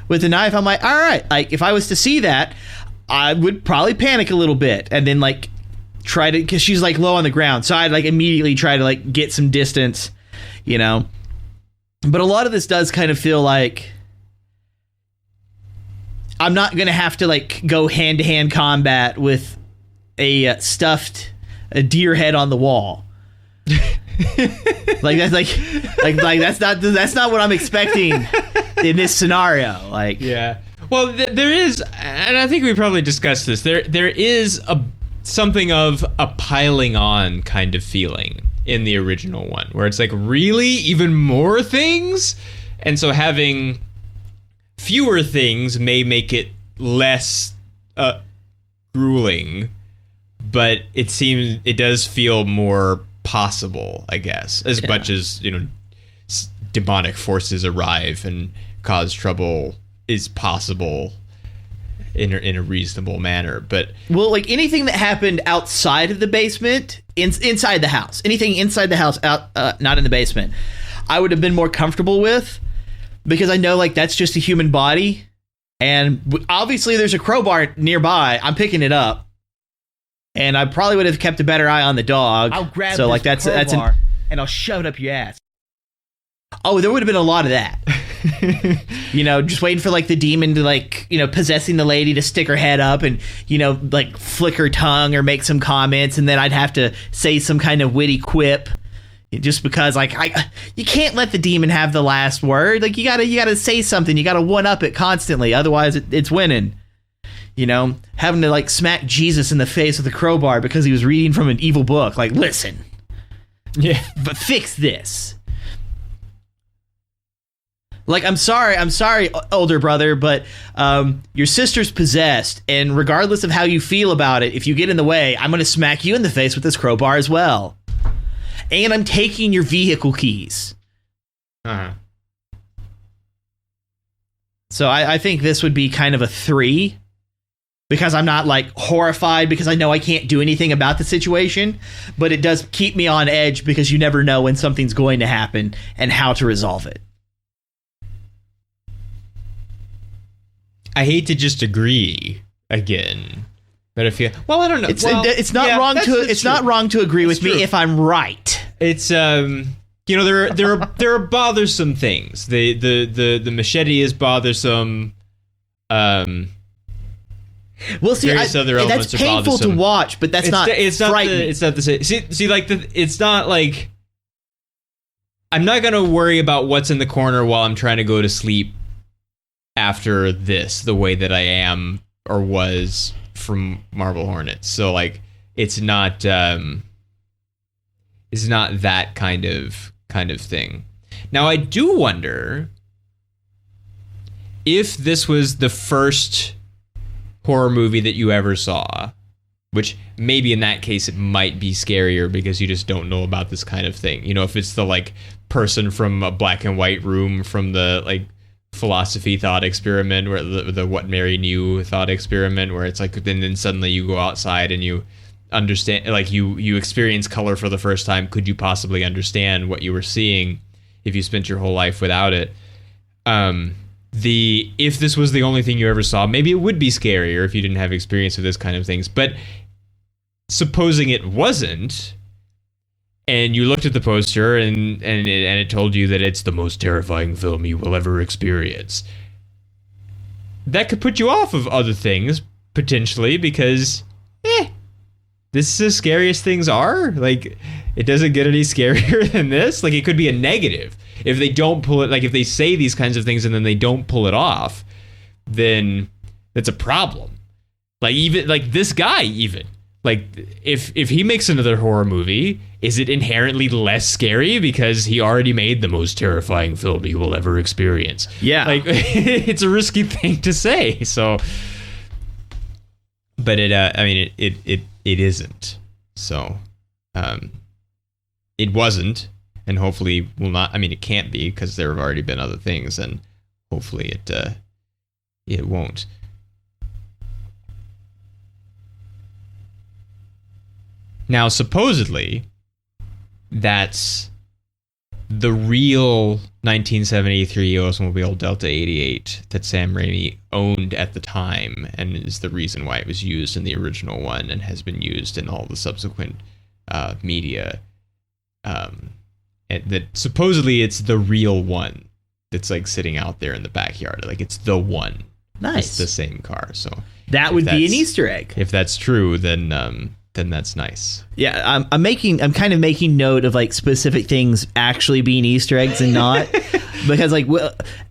with a knife, I'm like, all right, like if I was to see that, I would probably panic a little bit and then like try to, because she's like low on the ground, so I'd like immediately try to like get some distance, you know. But a lot of this does kind of feel like I'm not gonna have to like go hand-to-hand combat with a stuffed deer head on the wall. Like that's not what I'm expecting in this scenario. Like, yeah. Well, there is, and I think we probably discussed this. There is something of a piling on kind of feeling in the original one, where it's like really even more things, and so having fewer things may make it less grueling, but it does feel more possible, I guess, as much as, you know, demonic forces arrive and cause trouble is possible in a reasonable manner. But well, like anything that happened outside of the basement, inside the house, anything inside the house, out not in the basement, I would have been more comfortable with, because I know like that's just a human body, and obviously there's a crowbar nearby. I'm picking it up, and I probably would have kept a better eye on the dog. I'll grab so this like that's and I'll shove it up your ass. Oh, there would have been a lot of that. You know, just waiting for like the demon to like, you know, possessing the lady to stick her head up and, you know, like flick her tongue or make some comments, and then I'd have to say some kind of witty quip, just because like you can't let the demon have the last word. Like you gotta say something. You gotta one up it constantly, otherwise it's winning. You know, having to like smack Jesus in the face with a crowbar because he was reading from an evil book. Like, listen, yeah, but fix this. Like, I'm sorry, older brother, but your sister's possessed, and regardless of how you feel about it, if you get in the way, I'm going to smack you in the face with this crowbar as well. And I'm taking your vehicle keys. Uh-huh. So I think this would be kind of a 3, because I'm not, like, horrified because I know I can't do anything about the situation, but it does keep me on edge because you never know when something's going to happen and how to resolve it. I hate to just agree again. But if you, well, I don't know. It's not wrong to it's not wrong to agree with me if I'm right. It's you know, there are bothersome things. The machete is bothersome. Well, see, that's painful to watch, but it's not frightening. It's not the same. See, like it's not like I'm not gonna worry about what's in the corner while I'm trying to go to sleep after this, the way that I am or was from Marble Hornets. So like, it's not that kind of thing. Now I do wonder if this was the first horror movie that you ever saw, which maybe in that case it might be scarier because you just don't know about this kind of thing. You know, if it's the like person from a black and white room from the like philosophy thought experiment, where the What Mary Knew thought experiment, where it's like then suddenly you go outside and you understand, like you experience color for the first time. Could you possibly understand what you were seeing if you spent your whole life without it? If this was the only thing you ever saw, maybe it would be scarier if you didn't have experience with this kind of things. But supposing it wasn't, and you looked at the poster and it told you that it's the most terrifying film you will ever experience, that could put you off of other things potentially, because this is as scary as things are. Like, it doesn't get any scarier than this. Like, it could be a negative if they don't pull it. Like, if they say these kinds of things and then they don't pull it off, then that's a problem. Like, even like this guy, even like if he makes another horror movie, is it inherently less scary because he already made the most terrifying film you will ever experience? Yeah, like it's a risky thing to say. So, but it isn't. So, it wasn't, and hopefully will not. I mean, it can't be because there have already been other things, and hopefully it won't. Now, supposedly, that's the real 1973 Oldsmobile Delta 88 that Sam Raimi owned at the time, and is the reason why it was used in the original one and has been used in all the subsequent media. And that supposedly it's the real one that's like sitting out there in the backyard. Like, it's the one. Nice. It's the same car. So that would be an Easter egg. If that's true, then that's nice. Yeah, I'm kind of making note of like specific things actually being Easter eggs and not, because like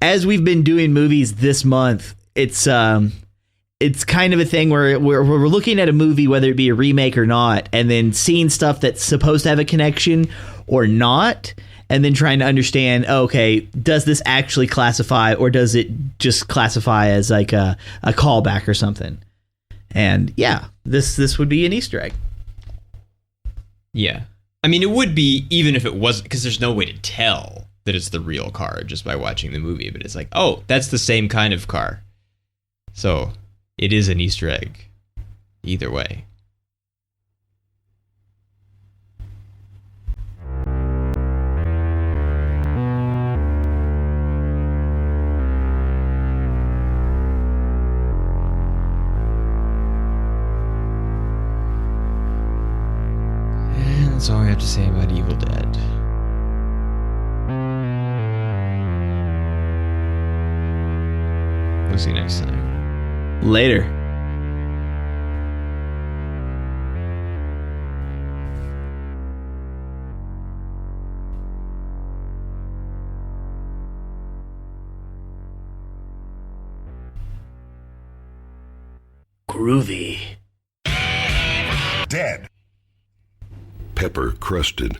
as we've been doing movies this month, it's kind of a thing where we're looking at a movie, whether it be a remake or not, and then seeing stuff that's supposed to have a connection or not, and then trying to understand, okay, does this actually classify, or does it just classify as like a callback or something? And yeah, this would be an Easter egg. Yeah. I mean, it would be even if it wasn't, because there's no way to tell that it's the real car just by watching the movie. But it's like, oh, that's the same kind of car. So it is an Easter egg either way. That's all we have to say about Evil Dead. We'll see you next time. Later. Groovy. Dead. Pepper crusted